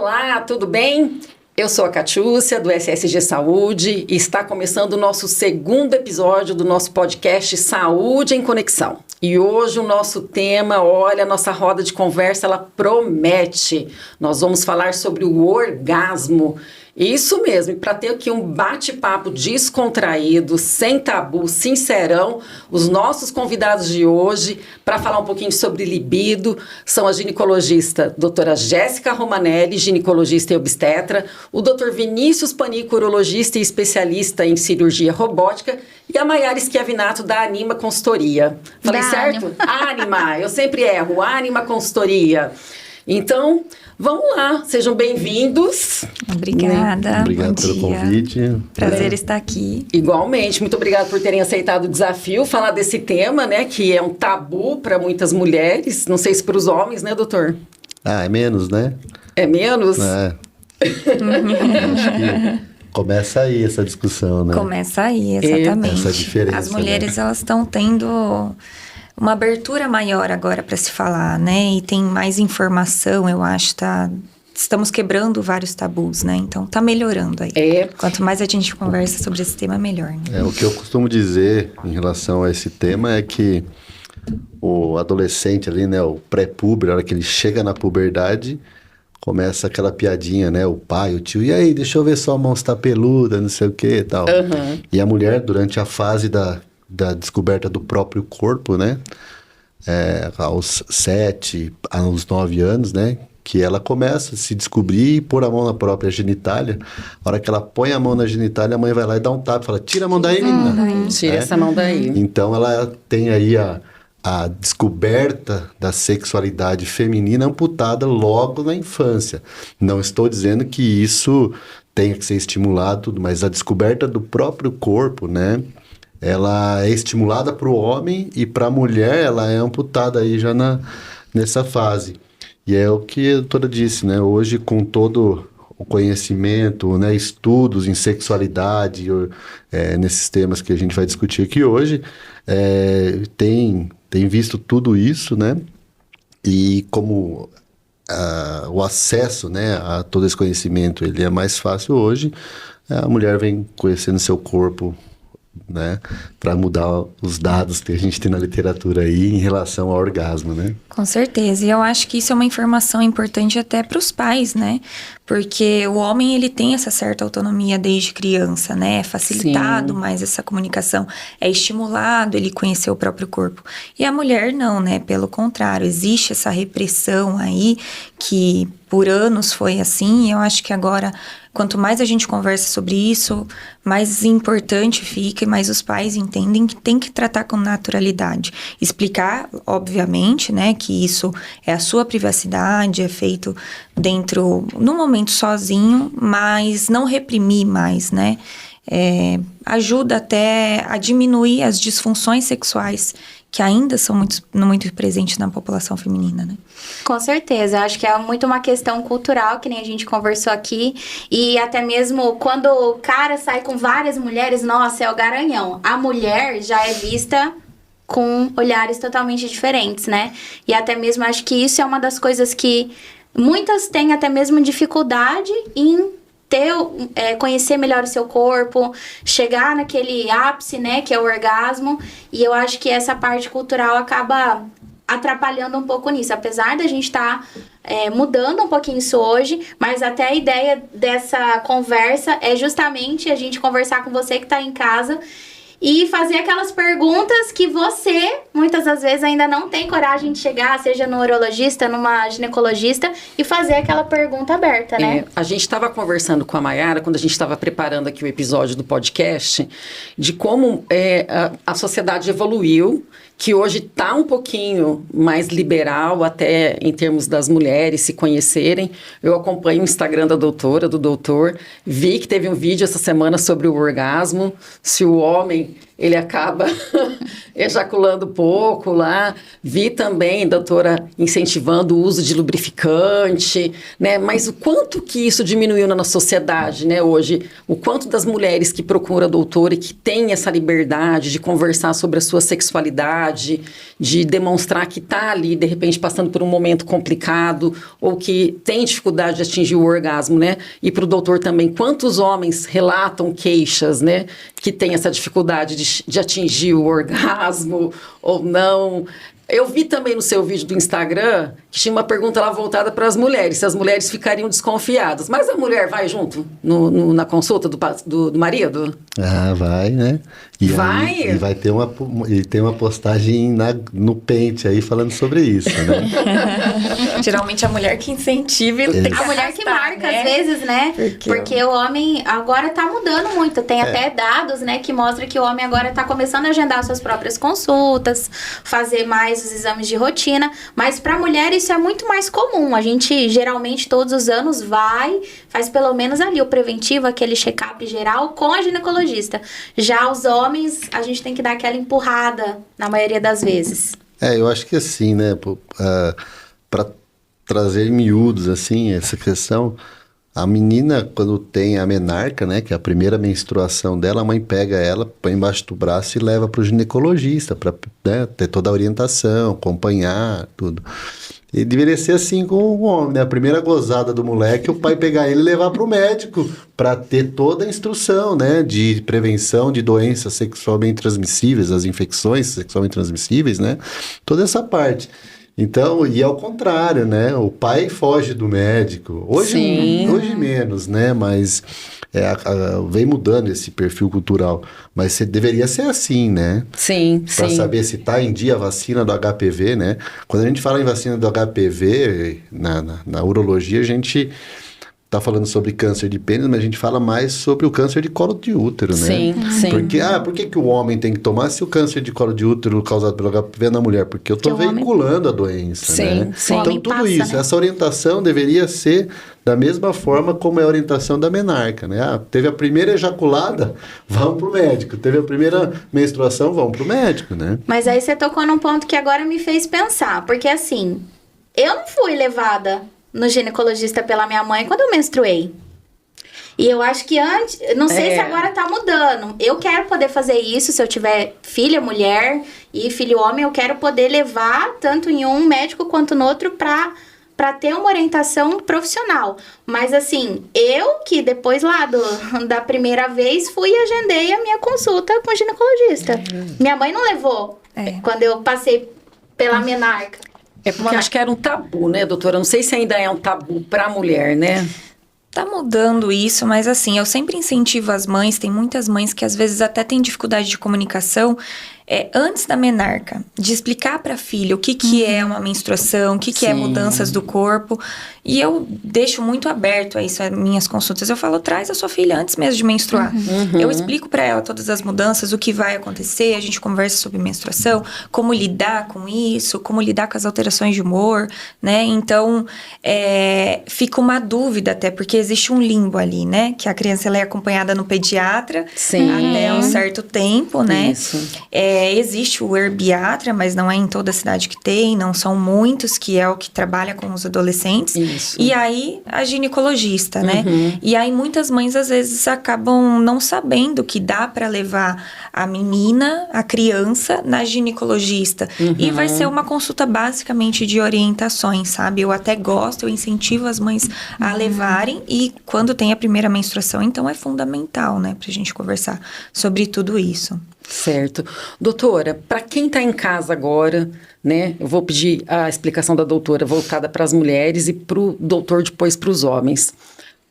Olá, tudo bem? Eu sou a Catiúcia, do SSG Saúde, e está começando o nosso segundo episódio do nosso podcast Saúde em Conexão. E hoje o nosso tema, olha, a nossa roda de conversa, ela promete. Nós vamos falar sobre o orgasmo. Isso mesmo, e para ter aqui um bate-papo descontraído, sem tabu, sincerão, os nossos convidados de hoje, para falar um pouquinho sobre libido, são a ginecologista doutora Jéssica Romanelli, ginecologista e obstetra, o doutor Vinícius Panico, urologista e especialista em cirurgia robótica, e a Maiara Schiavinato, da Anima Consultoria. Falei certo? Anima, eu sempre erro, Anima Consultoria. Então, vamos lá, sejam bem-vindos. Obrigada. Obrigado pelo convite. Prazer estar aqui. Igualmente, muito obrigada por terem aceitado o desafio, falar desse tema, né, que é um tabu para muitas mulheres, não sei se para os homens, né, doutor? É menos, né? É menos? É. Acho que começa aí essa discussão, né? Começa aí, exatamente. Essa diferença, as mulheres, né? elas estão tendo uma abertura maior agora para se falar, né? E tem mais informação, eu acho, estamos quebrando vários tabus, né? Então, tá melhorando aí. Quanto mais a gente conversa sobre esse tema, melhor, né? O que eu costumo dizer em relação a esse tema é que o adolescente ali, né? O pré-puber, a hora que ele chega na puberdade, começa aquela piadinha, né? O pai, o tio, e aí, deixa eu ver sua mão se tá peluda, não sei o que e tal. Uhum. E a mulher, durante a fase da descoberta do próprio corpo, né? Aos 7, aos 9 anos, né? Que ela começa a se descobrir e pôr a mão na própria genitália. A hora que ela põe a mão na genitália, a mãe vai lá e dá um tapa, fala, tira a mão daí, menina. Tira essa mão daí. Então, ela tem aí a descoberta da sexualidade feminina amputada logo na infância. Não estou dizendo que isso tenha que ser estimulado, tudo, mas a descoberta do próprio corpo, né? Ela é estimulada para o homem e para a mulher ela é amputada aí já nessa fase. E é o que a doutora disse, né? Hoje, com todo o conhecimento, né? Estudos em sexualidade, nesses temas que a gente vai discutir aqui hoje, tem visto tudo isso, né? E como o acesso, né, a todo esse conhecimento ele é mais fácil hoje, a mulher vem conhecendo seu corpo, né, para mudar os dados que a gente tem na literatura aí em relação ao orgasmo, né? Com certeza, e eu acho que isso é uma informação importante até para os pais, né? Porque o homem, ele tem essa certa autonomia desde criança, né? É facilitado mais essa comunicação, é estimulado ele conhecer o próprio corpo. E a mulher não, né? Pelo contrário, existe essa repressão aí que por anos foi assim, e eu acho que agora, quanto mais a gente conversa sobre isso, mais importante fica e mais os pais entendem que tem que tratar com naturalidade. Explicar, obviamente, né, que isso é a sua privacidade, é feito no momento sozinho, mas não reprimir mais, né? Ajuda até a diminuir as disfunções sexuais que ainda são muito presentes na população feminina, né? Com certeza, acho que é muito uma questão cultural, que nem a gente conversou aqui, e até mesmo quando o cara sai com várias mulheres, nossa, é o garanhão. A mulher já é vista com olhares totalmente diferentes, né? E até mesmo acho que isso é uma das coisas que muitas têm até mesmo dificuldade em conhecer melhor o seu corpo, chegar naquele ápice, né, que é o orgasmo, e eu acho que essa parte cultural acaba atrapalhando um pouco nisso, apesar da gente estar mudando um pouquinho isso hoje, mas até a ideia dessa conversa é justamente a gente conversar com você que está em casa e fazer aquelas perguntas que você, muitas das vezes, ainda não tem coragem de chegar, seja no urologista, numa ginecologista, e fazer aquela pergunta aberta, né? A gente estava conversando com a Maiara, quando a gente estava preparando aqui o episódio do podcast, de como a sociedade evoluiu, que hoje está um pouquinho mais liberal, até em termos das mulheres se conhecerem. Eu acompanho o Instagram da doutora, do doutor, vi que teve um vídeo essa semana sobre o orgasmo, se o homem ele acaba ejaculando pouco lá. Vi também, doutora, incentivando o uso de lubrificante, né? Mas o quanto que isso diminuiu na nossa sociedade, né, hoje? O quanto das mulheres que procuram a doutora e que têm essa liberdade de conversar sobre a sua sexualidade, de demonstrar que está ali, de repente, passando por um momento complicado ou que tem dificuldade de atingir o orgasmo, né? E para o doutor também, quantos homens relatam queixas, né, que tem essa dificuldade de atingir o orgasmo ou não. Eu vi também no seu vídeo do Instagram que tinha uma pergunta lá voltada para as mulheres, se as mulheres ficariam desconfiadas. Mas a mulher vai junto na consulta do marido? Ah, vai, né? Vai? E vai ter uma postagem no Pente aí falando sobre isso, né? Geralmente a mulher que incentiva e tem que A mulher que arrastar, marca, né? às vezes, né? Porque o homem agora tá mudando muito. Tem até dados, né, que mostram que o homem agora tá começando a agendar suas próprias consultas, fazer mais os exames de rotina. Mas pra mulher isso é muito mais comum. A gente, geralmente, todos os anos faz pelo menos ali o preventivo, aquele check-up geral com a ginecologista. Já os homens, a gente tem que dar aquela empurrada, na maioria das vezes. Eu acho que assim, né, para trazer miúdos, assim, essa questão, a menina, quando tem a menarca, né, que é a primeira menstruação dela, a mãe pega ela, põe embaixo do braço e leva para o ginecologista, para, né, ter toda a orientação, acompanhar, tudo. E deveria ser assim com o homem, né? A primeira gozada do moleque, o pai pegar ele e levar para o médico para ter toda a instrução, né? De prevenção de doenças sexualmente transmissíveis, as infecções sexualmente transmissíveis, né? Toda essa parte. Então, e ao contrário, né? O pai foge do médico. Hoje menos, né? Mas vem mudando esse perfil cultural. Mas deveria ser assim, né? Sim, Para saber se está em dia a vacina do HPV, né? Quando a gente fala em vacina do HPV, na urologia, a gente está falando sobre câncer de pênis, mas a gente fala mais sobre o câncer de colo de útero, né? Sim. Porque, por que o homem tem que tomar se o câncer de colo de útero causado pelo HPV é na mulher? Porque eu estou veiculando a doença, né? Sim. Então, tudo isso, né? Essa orientação deveria ser da mesma forma como é a orientação da menarca, né? Teve a primeira ejaculada, vamos pro médico. Teve a primeira menstruação, vamos pro médico, né? Mas aí você tocou num ponto que agora me fez pensar. Porque assim, eu não fui levada no ginecologista pela minha mãe quando eu menstruei. E eu acho que antes, não sei se agora tá mudando. Eu quero poder fazer isso se eu tiver filha mulher e filho homem, eu quero poder levar tanto em um médico quanto no outro pra ter uma orientação profissional. Mas assim, eu que depois lá da primeira vez fui e agendei a minha consulta com o ginecologista. Minha mãe não levou quando eu passei pela menarca. Porque acho que era um tabu, né, doutora? Não sei se ainda é um tabu para a mulher, né? Tá mudando isso, mas assim, eu sempre incentivo as mães, tem muitas mães que às vezes até têm dificuldade de comunicação, antes da menarca, de explicar para a filha o que é uma menstruação, o que é mudanças do corpo. E eu deixo muito aberto a isso, as minhas consultas. Eu falo, traz a sua filha antes mesmo de menstruar. Eu explico para ela todas as mudanças, o que vai acontecer, a gente conversa sobre menstruação, como lidar com isso, como lidar com as alterações de humor, né? Então, fica uma dúvida até, porque existe um limbo ali, né? Que a criança ela é acompanhada no pediatra até um certo tempo, né? Isso. Existe o herbiatra, mas não é em toda a cidade que tem, não são muitos, que é o que trabalha com os adolescentes. Isso. E aí, a ginecologista, né? E aí, muitas mães, às vezes, acabam não sabendo que dá para levar a menina, a criança, na ginecologista. E vai ser uma consulta, basicamente, de orientações, sabe? Eu até gosto, eu incentivo as mães a levarem. E quando tem a primeira menstruação, então, é fundamental, né? Pra gente conversar sobre tudo isso. Certo. Doutora, para quem está em casa agora, né? Eu vou pedir a explicação da doutora voltada para as mulheres e para o doutor depois para os homens.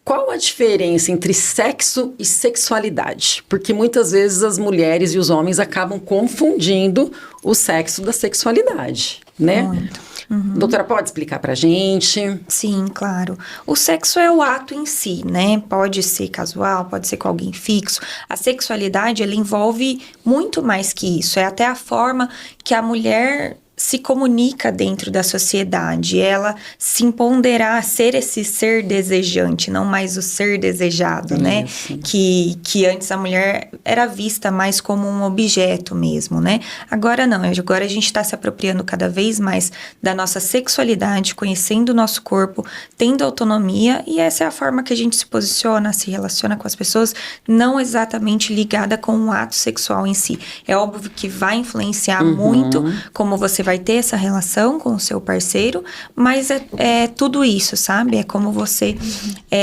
Qual a diferença entre sexo e sexualidade? Porque muitas vezes as mulheres e os homens acabam confundindo o sexo da sexualidade, né? Muito. Doutora, pode explicar pra gente? Sim, claro. O sexo é o ato em si, né? Pode ser casual, pode ser com alguém fixo. A sexualidade, ela envolve muito mais que isso. É até a forma que a mulher se comunica dentro da sociedade, ela se empoderar a ser esse ser desejante, não mais o ser desejado, né? Que antes a mulher era vista mais como um objeto mesmo, né? Agora não, agora a gente está se apropriando cada vez mais da nossa sexualidade, conhecendo o nosso corpo, tendo autonomia, e essa é a forma que a gente se posiciona, se relaciona com as pessoas, não exatamente ligada com o ato sexual em si. É óbvio que vai influenciar muito como você vai ter essa relação com o seu parceiro, mas é tudo isso, sabe? É como você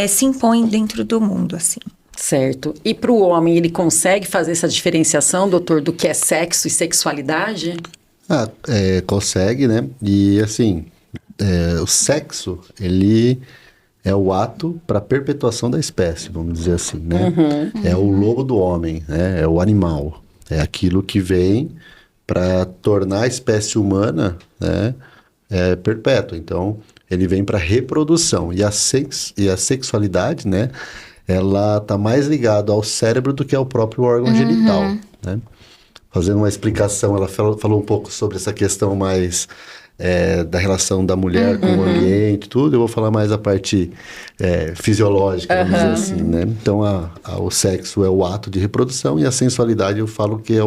se impõe dentro do mundo, assim. Certo. E para o homem, ele consegue fazer essa diferenciação, doutor, do que é sexo e sexualidade? Consegue, né? E assim, o sexo, ele é o ato para a perpetuação da espécie, vamos dizer assim, né? É o lobo do homem, né? É o animal. É aquilo que vem para tornar a espécie humana, né, perpétua. Então, ele vem para reprodução. E a sexualidade, né, ela está mais ligada ao cérebro do que ao próprio órgão genital, né? Fazendo uma explicação, ela falou um pouco sobre essa questão mais da relação da mulher com o ambiente, tudo. Eu vou falar mais a parte fisiológica, vamos dizer assim, né? Então, o sexo é o ato de reprodução e a sensualidade eu falo que é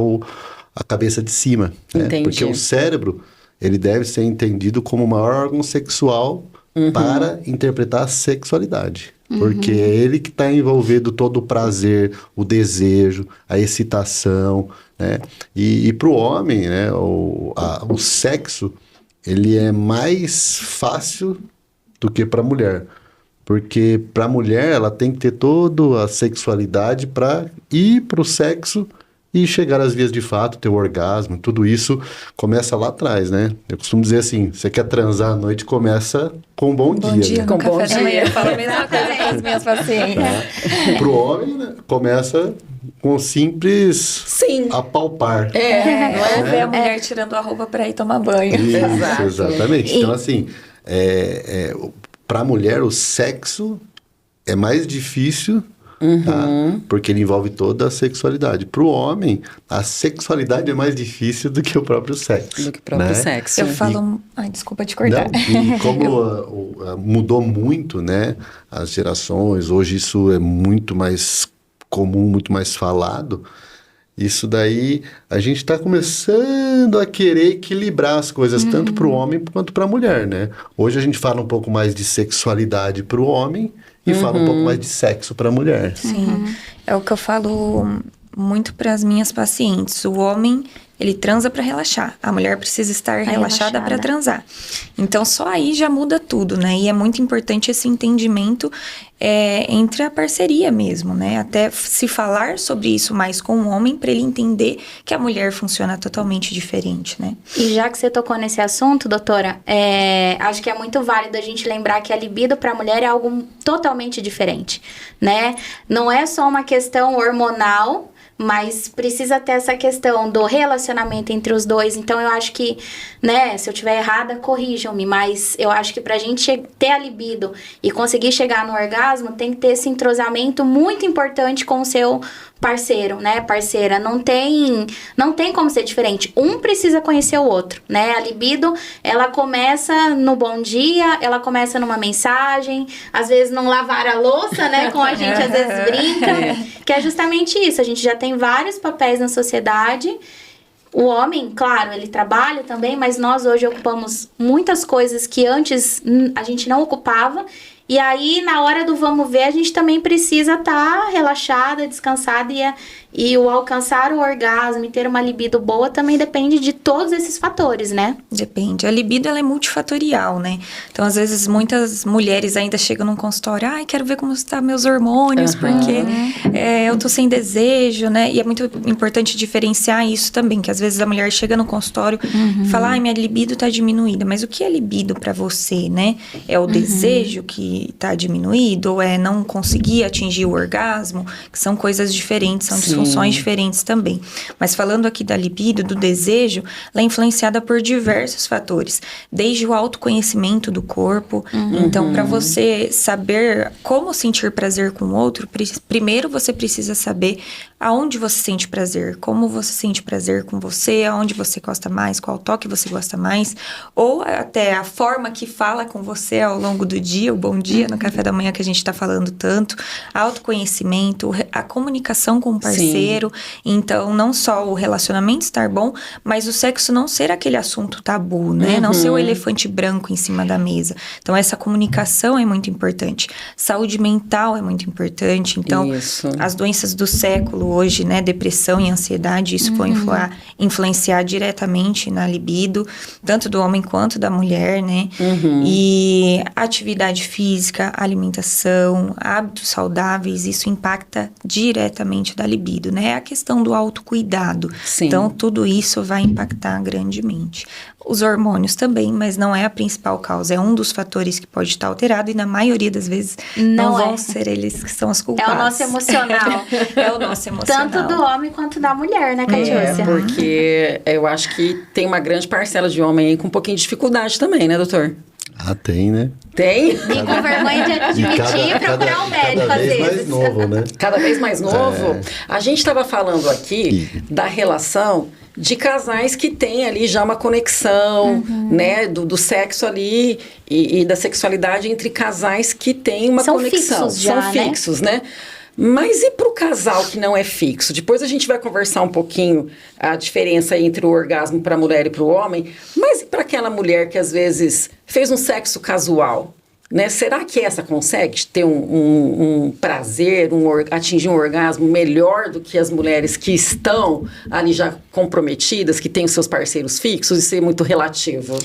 a cabeça de cima, né? Porque o cérebro, ele deve ser entendido como o maior órgão sexual para interpretar a sexualidade. Porque é ele que está envolvido todo o prazer, o desejo, a excitação, né? E para o homem, né, o sexo, ele é mais fácil do que para a mulher. Porque para a mulher, ela tem que ter toda a sexualidade para ir para o sexo e chegar às vias de fato, ter o orgasmo, tudo isso começa lá atrás, né? Eu costumo dizer assim, você quer transar à noite, começa com um bom dia. Né? Com bom dia. Eu falo a mesma coisa para as minhas pacientes. Para o homem, né, começa com simples apalpar. Não é ver a mulher tirando a roupa para ir tomar banho. Isso, exatamente. Então, assim, para a mulher, o sexo é mais difícil, tá? Porque ele envolve toda a sexualidade. Para o homem, a sexualidade é mais difícil do que o próprio sexo. Do que o próprio sexo. Eu falo... Ai, desculpa te cortar. Não, e como mudou muito, né, as gerações, hoje isso é muito mais comum, muito mais falado, isso daí a gente está começando a querer equilibrar as coisas, tanto para o homem quanto para a mulher, né? Hoje a gente fala um pouco mais de sexualidade para o homem e fala um pouco mais de sexo para a mulher. Sim, é o que eu falo muito para as minhas pacientes. O homem, ele transa para relaxar. A mulher precisa estar relaxada para transar. Então, só aí já muda tudo, né? E é muito importante esse entendimento entre a parceria mesmo, né? Até se falar sobre isso mais com o homem, para ele entender que a mulher funciona totalmente diferente, né? E já que você tocou nesse assunto, doutora, acho que é muito válido a gente lembrar que a libido para a mulher é algo totalmente diferente, né? Não é só uma questão hormonal, mas precisa ter essa questão do relacionamento entre os dois. Então, eu acho que, né, se eu estiver errada, corrijam-me, mas eu acho que pra gente ter a libido e conseguir chegar no orgasmo, tem que ter esse entrosamento muito importante com o seu parceiro, né, parceira. Não tem como ser diferente. Um precisa conhecer o outro, né? A libido, ela começa no bom dia, ela começa numa mensagem, às vezes não lavar a louça, né, como a gente às vezes brinca, que é justamente isso. A gente já tem vários papéis na sociedade. O homem, claro, ele trabalha também, mas nós hoje ocupamos muitas coisas que antes a gente não ocupava. E aí, na hora do vamos ver, a gente também precisa estar relaxada, descansada e o alcançar o orgasmo e ter uma libido boa também depende de todos esses fatores, né? Depende. A libido, ela é multifatorial, né? Então, às vezes, muitas mulheres ainda chegam num consultório, quero ver como estão meus hormônios, porque eu tô sem desejo, né? E é muito importante diferenciar isso também, que às vezes a mulher chega no consultório e fala, minha libido tá diminuída. Mas o que é libido pra você, né? É o desejo que tá diminuído, ou é não conseguir atingir o orgasmo, que são coisas diferentes, são disfunções diferentes também. Mas falando aqui da libido, do desejo, ela é influenciada por diversos fatores, desde o autoconhecimento do corpo. Então, para você saber como sentir prazer com o outro, primeiro você precisa saber aonde você sente prazer, como você sente prazer com você, aonde você gosta mais, qual toque você gosta mais, ou até a forma que fala com você ao longo do dia, o bom dia, no café da manhã que a gente está falando tanto, autoconhecimento, a comunicação com o parceiro. Sim. Então, não só o relacionamento estar bom, mas o sexo não ser aquele assunto tabu, né? Não ser o elefante branco em cima da mesa. Então, essa comunicação é muito importante. Saúde mental é muito importante. Então, as doenças do século hoje, né? Depressão e ansiedade, isso vai influenciar diretamente na libido, tanto do homem quanto da mulher, né? E atividade física, alimentação, hábitos saudáveis, isso impacta diretamente da libido, né? A questão do autocuidado. Sim. Então, tudo isso vai impactar grandemente. Os hormônios também, mas não é a principal causa. É um dos fatores que pode estar alterado e na maioria das vezes não vão ser eles que são os culpados. É o nosso emocional. É o nosso emocional. Tanto do homem quanto da mulher, né, Catiúcia? Porque eu acho que tem uma grande parcela de homem aí com um pouquinho de dificuldade também, né, doutor? Ah, tem, né? Tem? E com vergonha de admitir e procurar um médico às vezes. Cada vez mais novo, né? Cada vez mais novo. A gente estava falando aqui da relação de casais que têm ali já uma conexão, né, do sexo ali e da sexualidade entre casais que têm uma conexão. São fixos, né? Mas e para o casal que não é fixo? Depois a gente vai conversar um pouquinho a diferença entre o orgasmo para a mulher e para o homem. Mas e para aquela mulher que às vezes fez um sexo casual? Né? Será que essa consegue ter um prazer, atingir um orgasmo melhor do que as mulheres que estão ali já comprometidas, que têm os seus parceiros fixos? Isso é muito relativo.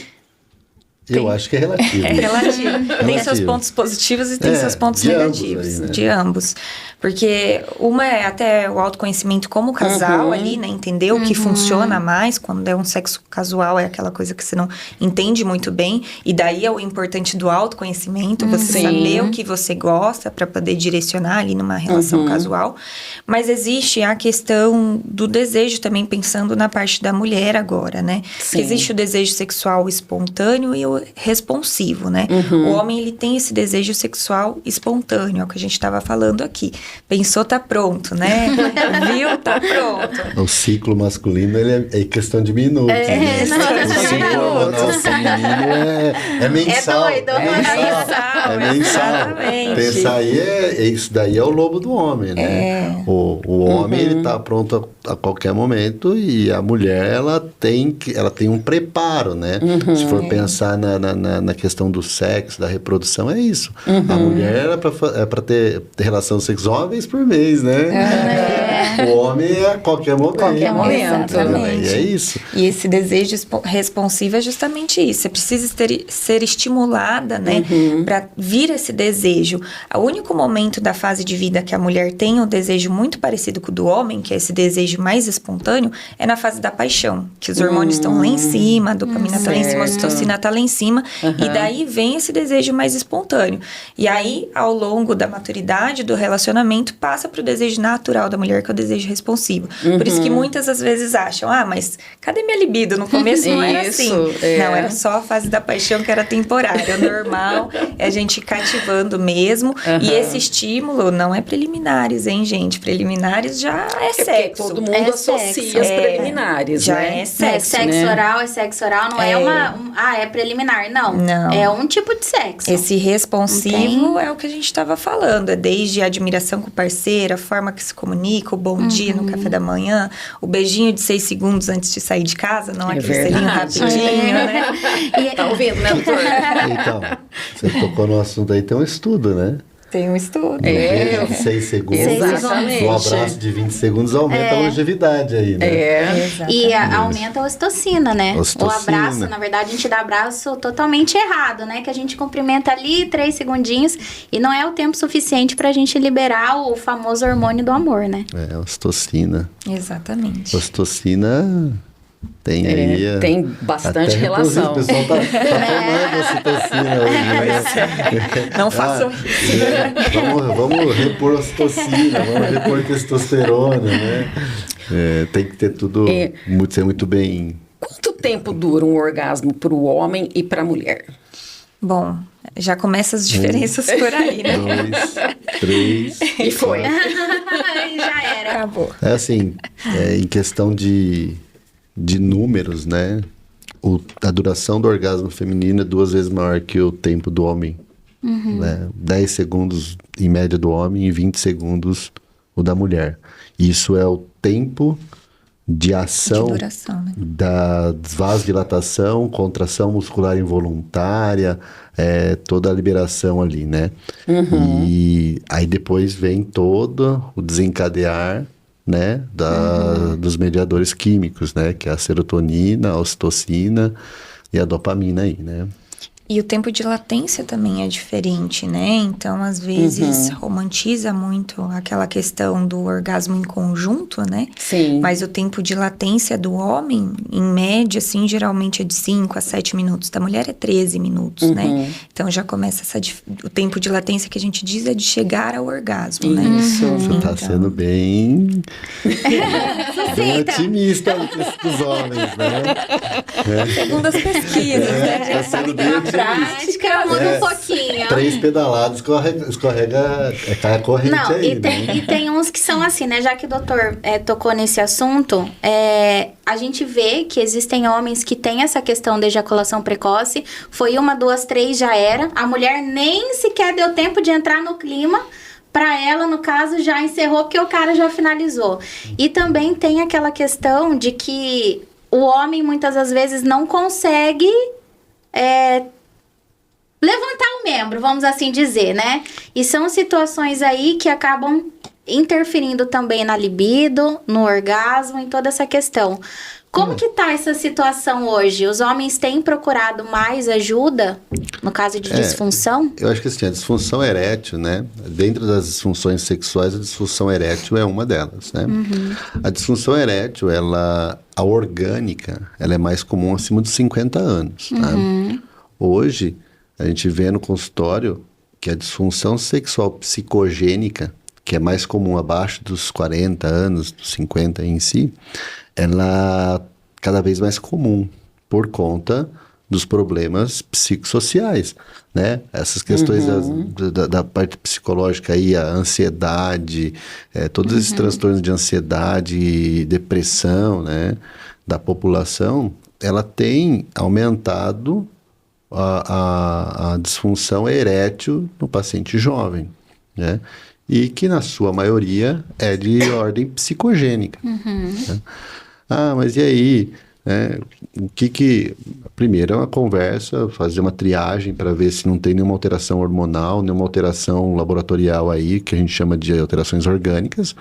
Eu acho que é relativo. É relativo. Tem seus pontos positivos e tem seus pontos negativos. Aí, né? De ambos. Porque uma é até o autoconhecimento como casal ali, né? Entender o que funciona mais. Quando é um sexo casual, é aquela coisa que você não entende muito bem. E daí é o importante do autoconhecimento. Você saber o que você gosta para poder direcionar ali numa relação casual. Mas existe a questão do desejo também, pensando na parte da mulher agora, né? Que existe o desejo sexual espontâneo e o responsivo, né? O homem, ele tem esse desejo sexual espontâneo, é o que a gente estava falando aqui. Pensou, tá pronto, né? Viu, tá pronto. O ciclo masculino, ele é questão de minutos. Né? O ciclo hormonal feminino é mensal. É doido, é mensal. Exatamente. Pensar aí, isso daí é o lobo do homem, né? O homem, ele tá pronto a qualquer momento e a mulher, ela tem um preparo, né? Se for pensar na questão do sexo, da reprodução, é isso. A mulher é para ter relação sexual uma vez por mês, né? O homem é a qualquer momento. Qualquer momento. Exatamente. E é isso. E esse desejo responsivo é justamente isso. Você precisa ser estimulada, né? Para vir esse desejo. O único momento da fase de vida que a mulher tem um desejo muito parecido com o do homem, que é esse desejo mais espontâneo, é na fase da paixão. Que os hormônios estão lá em cima, a dopamina está lá em cima, a ocitocina está lá em cima. E daí vem esse desejo mais espontâneo. E aí, ao longo da maturidade do relacionamento, passa para o desejo natural da mulher, que é o desejo responsivo. Por isso que muitas às vezes acham, mas cadê minha libido? No começo não era assim. Não, era só a fase da paixão que era temporária. O normal é a gente cativando mesmo. E esse estímulo não é preliminares, hein, gente? Preliminares já é sexo. Todo mundo associa as preliminares, já né? É sexo, sexo oral não é preliminar, não. É um tipo de sexo. Esse responsivo é o que a gente estava falando. É desde a admiração com o parceiro, a forma que se comunica, o bom dia no café da manhã, o beijinho de 6 segundos antes de sair de casa, não aquele selinho rapidinho, né? Tá ouvindo, né, doutor? Então, você tocou no assunto aí, tem um estudo, né? Tem um estudo. Beijo de 6 segundos. Exatamente. O abraço de 20 segundos aumenta a longevidade aí, né? E aumenta a ocitocina, né? O abraço, na verdade, a gente dá abraço totalmente errado, né? Que a gente cumprimenta ali 3 segundinhos e não é o tempo suficiente pra gente liberar o famoso hormônio do amor, né? A ocitocina. Exatamente. Ocitocina... Tem aí... Tem bastante relação. O pessoal tá tomando ocitocina hoje, né? Não façam isso. Vamos repor ocitocina, vamos repor testosterona, né? Tem que ter tudo... ser muito bem... Quanto tempo dura um orgasmo para o homem e para a mulher? Bom, já começa as diferenças por aí, né? 2, 3. E foi. Já era. Acabou. É assim, em questão de números, né? A duração do orgasmo feminino é 2 vezes maior que o tempo do homem. Né? 10 segundos em média do homem e 20 segundos o da mulher. Isso é o tempo de ação De duração, né? da vasodilatação, contração muscular involuntária, toda a liberação ali, né? E aí depois vem todo o desencadear, né, dos mediadores químicos, né, que é a serotonina, a ocitocina e a dopamina aí, né? E o tempo de latência também é diferente, né? Então, às vezes, romantiza muito aquela questão do orgasmo em conjunto, né? Sim. Mas o tempo de latência do homem, em média, assim, geralmente é de 5 a 7 minutos. Da mulher é 13 minutos, né? Então, já começa o tempo de latência que a gente diz é de chegar ao orgasmo, né? Isso. Você tá sendo bem otimista com os homens, né? Segundo as pesquisas, né? Tá sendo bem otimista. Prática muda um pouquinho. 3 pedaladas, escorrega, cai a corrente Não, aí, e tem uns que são assim, né? Já que o doutor tocou nesse assunto, a gente vê que existem homens que têm essa questão de ejaculação precoce. Foi 1, 2, 3, já era. A mulher nem sequer deu tempo de entrar no clima. Pra ela, no caso, já encerrou porque o cara já finalizou. E também tem aquela questão de que o homem, muitas das vezes, não consegue levantar o membro, vamos assim dizer, né? E são situações aí que acabam interferindo também na libido, no orgasmo, em toda essa questão. Como que tá essa situação hoje? Os homens têm procurado mais ajuda no caso de disfunção? Eu acho que assim, a disfunção erétil, né? Dentro das disfunções sexuais, a disfunção erétil é uma delas, né? A disfunção erétil, a orgânica, ela é mais comum acima dos 50 anos, tá? Hoje, a gente vê no consultório que a disfunção sexual psicogênica, que é mais comum abaixo dos 40 anos, dos 50 em si, ela é cada vez mais comum por conta dos problemas psicossociais, né? Essas questões da parte psicológica aí, a ansiedade, todos esses transtornos de ansiedade e depressão, né, da população, ela tem aumentado a disfunção erétil no paciente jovem, né? E que na sua maioria é de ordem psicogênica. Né? Ah, mas e aí? O que... Primeiro é uma conversa, fazer uma triagem para ver se não tem nenhuma alteração hormonal, nenhuma alteração laboratorial aí, que a gente chama de alterações orgânicas.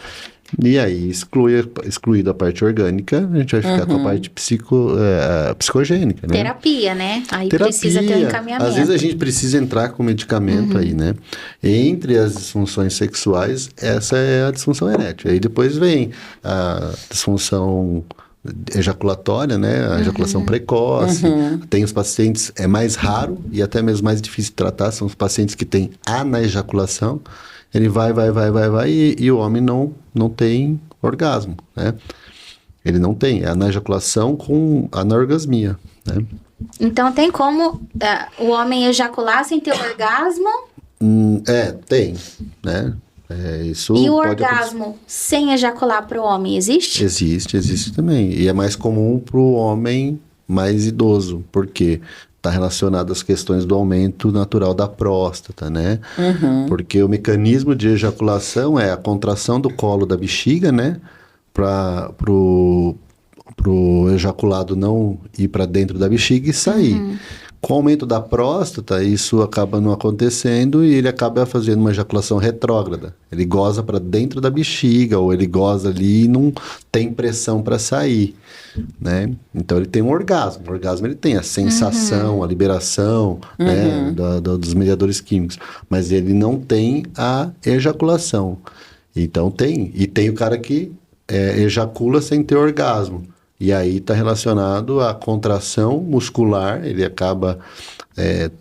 E aí, excluída a parte orgânica, a gente vai ficar com a parte psicogênica, né? Terapia, né? Aí precisa ter um encaminhamento. Às vezes a gente precisa entrar com medicamento aí, né? Entre as disfunções sexuais, essa é a disfunção erétil. Aí depois vem a disfunção ejaculatória, né? A ejaculação precoce. Tem os pacientes, é mais raro e até mesmo mais difícil de tratar, são os pacientes que têm anaejaculação. Ele vai e o homem não tem orgasmo, né? Ele não tem, é anaejaculação com anorgasmia, né? Então tem como o homem ejacular sem ter orgasmo? Tem, né? Isso e o pode orgasmo sem ejacular para o homem existe? Existe também. E é mais comum para o homem mais idoso, porque está relacionado às questões do aumento natural da próstata, né? Porque o mecanismo de ejaculação é a contração do colo da bexiga, né? Para o ejaculado não ir para dentro da bexiga e sair. Com o aumento da próstata, isso acaba não acontecendo e ele acaba fazendo uma ejaculação retrógrada. Ele goza para dentro da bexiga ou ele goza ali e não tem pressão para sair, né? Então ele tem um orgasmo. O orgasmo ele tem a sensação, a liberação, né, dos mediadores químicos, mas ele não tem a ejaculação. Então tem. E tem o cara que ejacula sem ter orgasmo. E aí está relacionado à contração muscular, ele acaba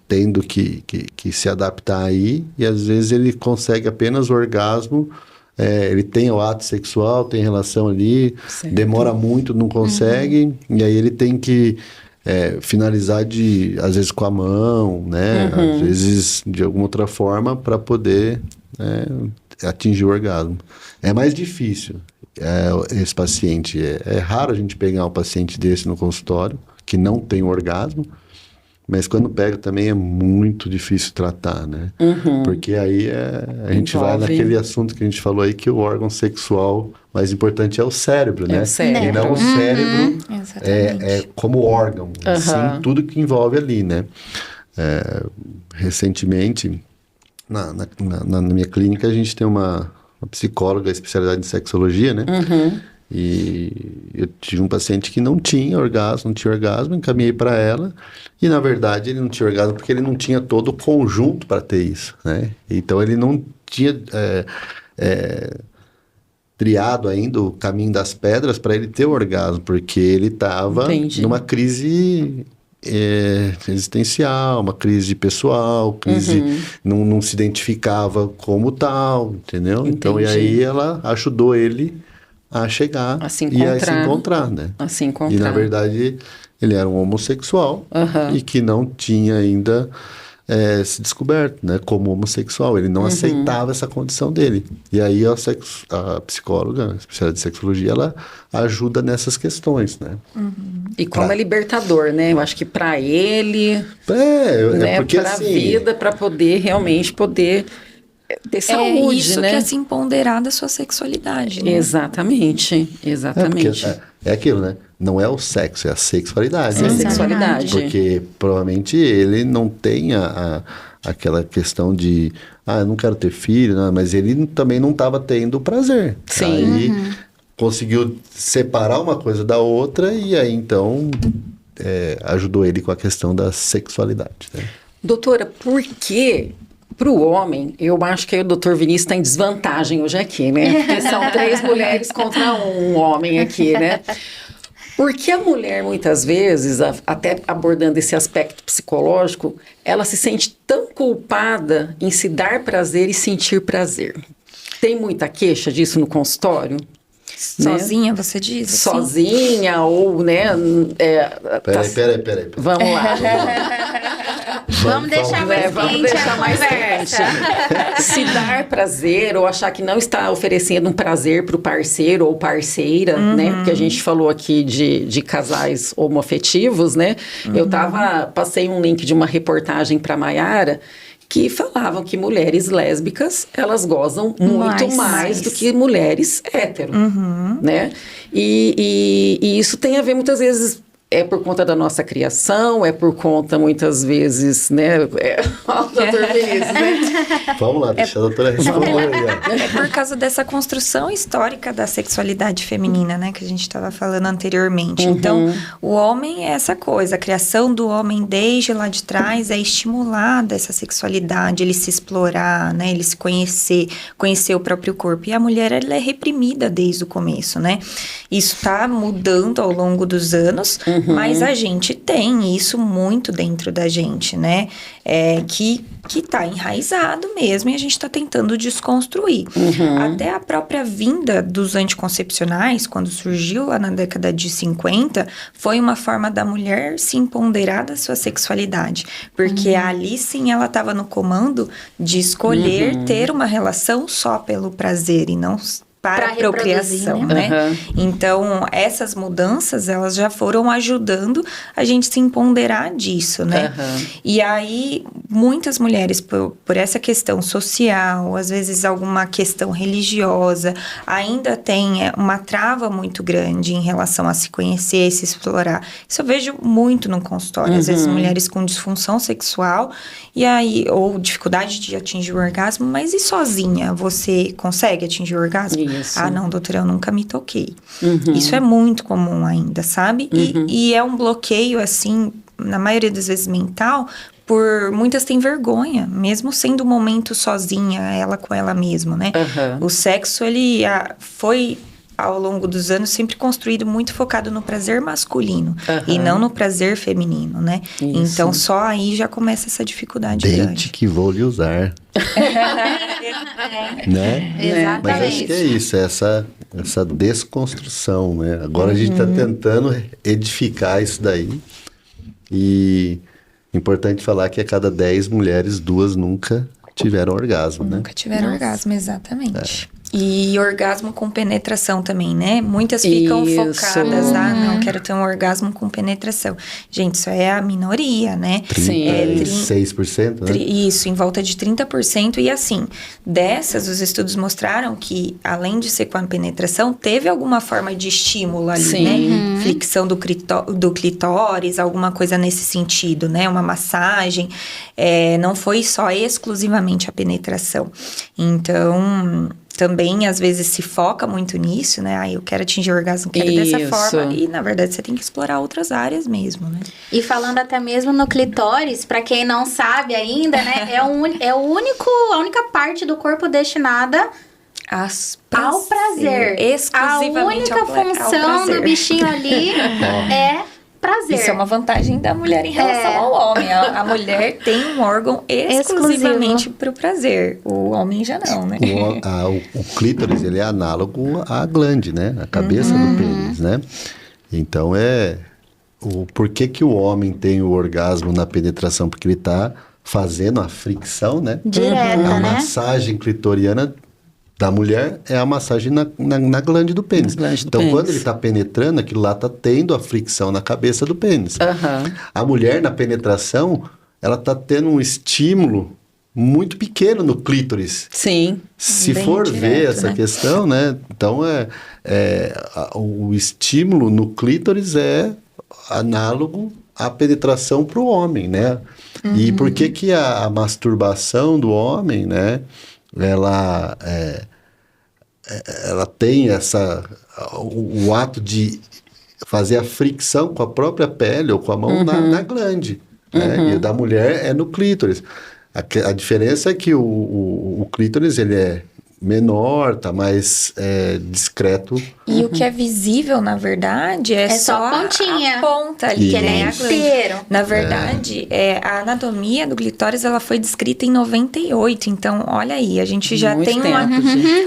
tendo que se adaptar aí, e às vezes ele consegue apenas o orgasmo, ele tem o ato sexual, tem relação ali, demora muito, não consegue, e aí ele tem que finalizar às vezes com a mão, né? Às vezes de alguma outra forma para poder atingir o orgasmo. É mais difícil esse paciente. É raro a gente pegar um paciente desse no consultório que não tem orgasmo, mas quando pega também é muito difícil tratar, né? Porque aí a gente vai naquele assunto que a gente falou aí, que o órgão sexual mais importante é o cérebro, né? É o cérebro. E não o cérebro Exatamente. como órgão, sim, tudo que envolve ali, né? Recentemente, na minha clínica, a gente tem uma psicóloga, especialidade em sexologia, né? E eu tive um paciente que não tinha orgasmo, encaminhei para ela, e na verdade ele não tinha orgasmo porque ele não tinha todo o conjunto para ter isso, né? Então ele não tinha triado ainda o caminho das pedras para ele ter o orgasmo, porque ele estava numa crise existencial, uma crise pessoal, não se identificava como tal, entendeu? Entendi. Então, e aí ela ajudou ele a chegar a se encontrar, né? A se encontrar. E na verdade ele era um homossexual e que não tinha ainda se descoberto, né, como homossexual. Ele não aceitava essa condição dele. E aí a psicóloga, a especialista de sexologia, ela ajuda nessas questões, né? E como é libertador, né? Eu acho que para ele, né, porque para a assim, vida, para poder realmente ter saúde, isso né? que é se empoderar da sua sexualidade, né? Exatamente. Porque é aquilo, né? Não é o sexo, é a sexualidade. É a né? sexualidade. Porque provavelmente ele não tem aquela questão de eu não quero ter filho, né? Mas ele também não estava tendo prazer. Sim. Aí conseguiu separar uma coisa da outra e aí então ajudou ele com a questão da sexualidade. Né? Doutora, por que para o homem, eu acho que aí o doutor Vinícius está em desvantagem hoje aqui, né? Porque são 3 mulheres contra um homem aqui, né? Porque a mulher, muitas vezes, até abordando esse aspecto psicológico, ela se sente tão culpada em se dar prazer e sentir prazer. Tem muita queixa disso no consultório? Sozinha, né? Você diz? Assim? Sozinha ou, né? Peraí. Vamos lá. Vamos deixar mais quente. Se dar prazer ou achar que não está oferecendo um prazer para o parceiro ou parceira, né? Porque a gente falou aqui de casais homoafetivos, né? Eu passei um link de uma reportagem para a Mayara que falavam que mulheres lésbicas, elas gozam muito mais do que mulheres hétero, né? E isso tem a ver muitas vezes... É por conta da nossa criação, é por conta, muitas vezes, né? O doutor Vinícius, né? Vamos lá, deixa a doutora responder aí. É por causa dessa construção histórica da sexualidade feminina, né? Que a gente estava falando anteriormente. Então, o homem é essa coisa. A criação do homem desde lá de trás é estimulada essa sexualidade, ele se explorar, né? Ele se conhecer o próprio corpo. E a mulher, ela é reprimida desde o começo, né? Isso está mudando ao longo dos anos, mas a gente tem isso muito dentro da gente, né? Que está enraizado mesmo e a gente está tentando desconstruir. Até a própria vinda dos anticoncepcionais, quando surgiu lá na década de 50, foi uma forma da mulher se empoderar da sua sexualidade. Porque ali sim ela estava no comando de escolher ter uma relação só pelo prazer e não para a procriação, né? Então, essas mudanças, elas já foram ajudando a gente se empoderar disso, né? E aí, muitas mulheres, por essa questão social, às vezes alguma questão religiosa, ainda tem uma trava muito grande em relação a se conhecer, se explorar. Isso eu vejo muito no consultório. Às vezes, mulheres com disfunção sexual, e aí, ou dificuldade de atingir o orgasmo, mas e sozinha? Você consegue atingir o orgasmo? Isso. Ah, não, doutora, eu nunca me toquei. Isso é muito comum ainda, sabe? E é um bloqueio, assim, na maioria das vezes mental, muitas têm vergonha, mesmo sendo um momento sozinha, ela com ela mesma, né? O sexo, ele foi... ao longo dos anos, sempre construído muito focado no prazer masculino e não no prazer feminino, né? Isso. Então, só aí já começa essa dificuldade grande. Dente que vou lhe usar. Né? Exatamente. Mas acho que é isso, essa desconstrução, né? Agora a gente está tentando edificar isso daí E importante falar que a cada 10 mulheres, 2 nunca tiveram orgasmo, né? Nunca tiveram orgasmo, exatamente. E orgasmo com penetração também, né? Muitas ficam focadas, não, quero ter um orgasmo com penetração. Gente, isso é a minoria, né? 36%, né? Isso, em volta de 30%. E assim, dessas, os estudos mostraram que, além de ser com a penetração, teve alguma forma de estímulo ali, né? Flexão do clitóris, alguma coisa nesse sentido, né? Uma massagem. Não foi só exclusivamente a penetração. Então, também, às vezes, se foca muito nisso, né? Eu quero atingir o orgasmo, quero dessa forma. E, na verdade, você tem que explorar outras áreas mesmo, né? E falando até mesmo no clitóris, pra quem não sabe ainda, né? É a única parte do corpo destinada ao prazer. Exclusivamente a única função do bichinho ali é prazer. Isso é uma vantagem da mulher em relação ao homem. A mulher tem um órgão exclusivamente para o prazer. O homem já não, né? O clítoris, ele é análogo à glande, né? A cabeça do pênis, né? Então, por que o homem tem o orgasmo na penetração? Porque ele está fazendo a fricção, né? Direta, a né? massagem clitoriana da mulher é a massagem na glande do pênis. Quando ele está penetrando, aquilo lá está tendo a fricção na cabeça do pênis. A mulher, na penetração, ela está tendo um estímulo muito pequeno no clítoris. Sim. Se for ver essa questão, né? Então, o estímulo no clítoris é análogo à penetração para o homem, né? E por que a masturbação do homem, né? Ela tem o ato de fazer a fricção com a própria pele ou com a mão na glande, né? E da mulher é no clítoris. A diferença é que o clítoris, ele é menor, tá mais discreto. E o que é visível, na verdade, é só a pontinha. A ponta ali, que é a glande. Na verdade, a anatomia do clitóris, ela foi descrita em 98. Então, olha aí, a gente já tem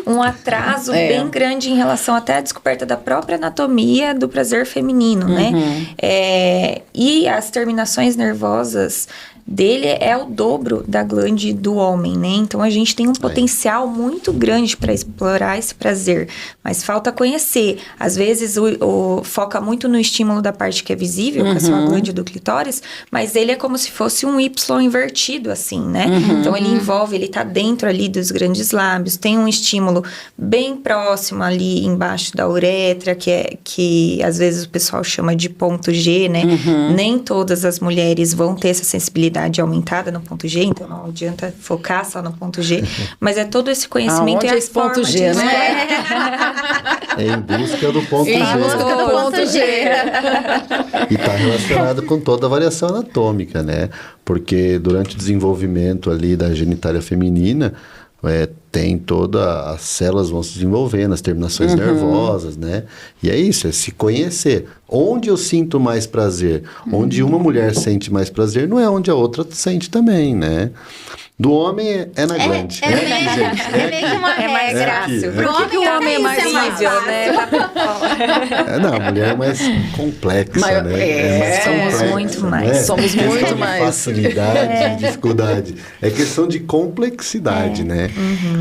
um atraso bem grande em relação até à descoberta da própria anatomia do prazer feminino, né? E as terminações nervosas dele é o dobro da glande do homem, né? Então, a gente tem um potencial muito grande para explorar esse prazer, mas falta conhecer. Às vezes, foca muito no estímulo da parte que é visível, que é só a glande do clitóris, mas ele é como se fosse um Y invertido, assim, né? Então, ele tá dentro ali dos grandes lábios, tem um estímulo bem próximo ali embaixo da uretra, que às vezes o pessoal chama de ponto G, né? Nem todas as mulheres vão ter essa sensibilidade aumentada no ponto G, então não adianta focar só no ponto G, mas é todo esse conhecimento e a esse ponto G, né? Em busca do ponto G. Em busca do ponto G. E está relacionado com toda a variação anatômica, né? Porque durante o desenvolvimento ali da genitália feminina, tem as células vão se desenvolvendo, as terminações nervosas, né? E é isso, é se conhecer. Onde eu sinto mais prazer? Onde uma mulher sente mais prazer, não é onde a outra sente também, né? Do homem é na glande. É meio que uma regra. Por que o homem é mais visível, né? Não, a mulher é mais complexa, né? Mais somos muito mais. Somos muito mais. Facilidade, dificuldade. É questão de complexidade, né?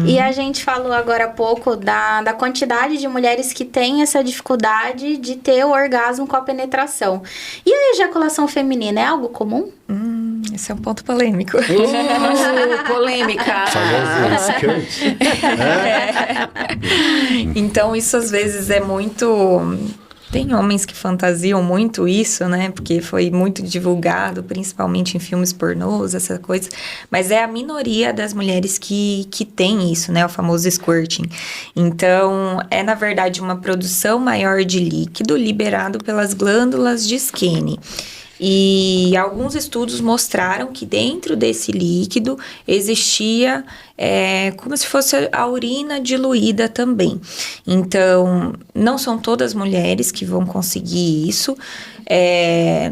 E a gente falou agora há pouco da quantidade de mulheres que têm essa dificuldade de ter o orgasmo com a penetração. E a ejaculação feminina é algo comum? Esse é um ponto polêmico. Polêmica. Então, isso às vezes é muito... Tem homens que fantasiam muito isso, né? Porque foi muito divulgado, principalmente em filmes pornôs, essa coisa. Mas é a minoria das mulheres que tem isso, né? O famoso squirting. Então, é na verdade uma produção maior de líquido liberado pelas glândulas de Skene. E alguns estudos mostraram que dentro desse líquido existia como se fosse a urina diluída também. Então, não são todas mulheres que vão conseguir isso.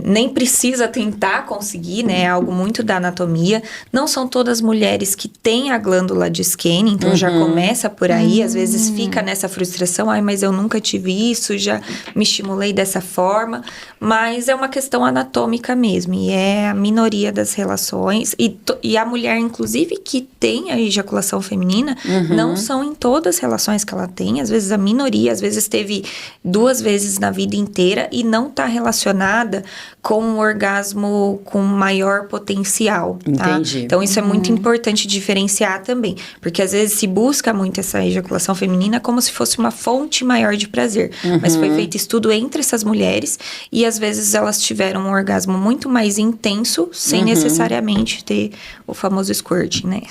nem precisa tentar conseguir, né? É algo muito da anatomia. Não são todas mulheres que têm a glândula de Skene, então já começa por aí. Às vezes fica nessa frustração, mas eu nunca tive isso, já me estimulei dessa forma. Mas é uma questão anatômica mesmo, e é a minoria das relações. E a mulher, inclusive, que tem a ejaculação feminina, não são em todas as relações que ela tem. Às vezes a minoria, às vezes teve 2 vezes na vida inteira e não está relacionada com um orgasmo com maior potencial. Tá? Entendi. Então isso é muito importante diferenciar também, porque às vezes se busca muito essa ejaculação feminina como se fosse uma fonte maior de prazer. Mas foi feito estudo entre essas mulheres e às vezes elas tiveram um orgasmo muito mais intenso sem necessariamente ter o famoso squirting, né?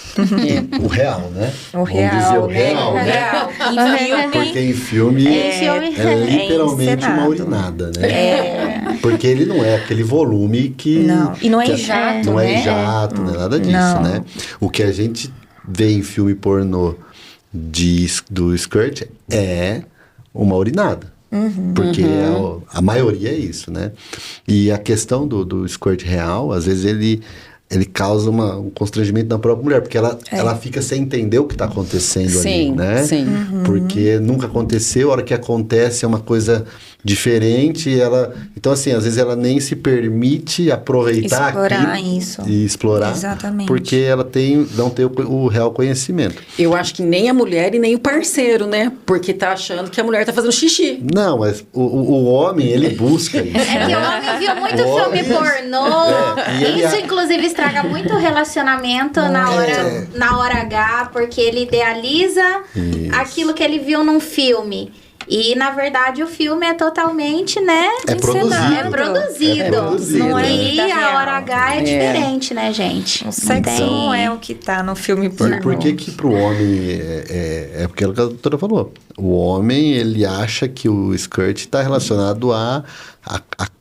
O real, né? O Vamos dizer real, o real, né? Em filme, Porque em filme é literalmente uma encenado. urinada, né? Porque ele não é aquele volume que... Não, e não é que jato, não né? é jato, não é nada disso, Não. né? O que a gente vê em filme pornô do skirt é uma urinada. Porque a maioria é isso, né? E a questão do squirt real, às vezes ele causa um constrangimento na própria mulher, porque ela fica sem entender o que está acontecendo ali, né? Sim. Porque nunca aconteceu, a hora que acontece é uma coisa diferente, então assim, às vezes ela nem se permite aproveitar Explorar aquilo isso. e explorar, Exatamente. porque ela não tem o real conhecimento. Eu acho que nem a mulher e nem o parceiro, né? Porque tá achando que a mulher tá fazendo xixi. Não, mas o homem, ele busca isso. É que o homem viu muito filme pornô. E ele Isso, inclusive, estraga muito o relacionamento na hora H, porque ele idealiza aquilo que ele viu num filme. E, na verdade, o filme é totalmente, né? É produzido. É produzido. É produzido. Não é E vida a real. hora H é diferente, né, gente? O sexo não é o que tá no filme pornô. E por que pro homem é porque é o que a doutora falou. O homem, ele acha que o skirt está relacionado à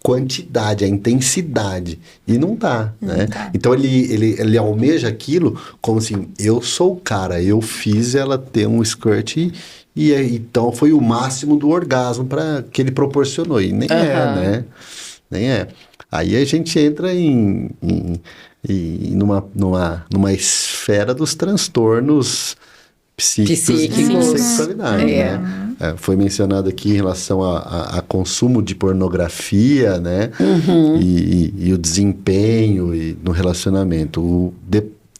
quantidade, à intensidade. E não tá, né? tá. Então, ele almeja aquilo como assim, eu sou o cara, eu fiz ela ter um skirt então foi o máximo do orgasmo que ele proporcionou. E nem é, né? Nem é. Aí a gente entra numa esfera dos transtornos psíquicos de sexualidade, né? Foi mencionado aqui em relação a consumo de pornografia, né? E o desempenho no relacionamento.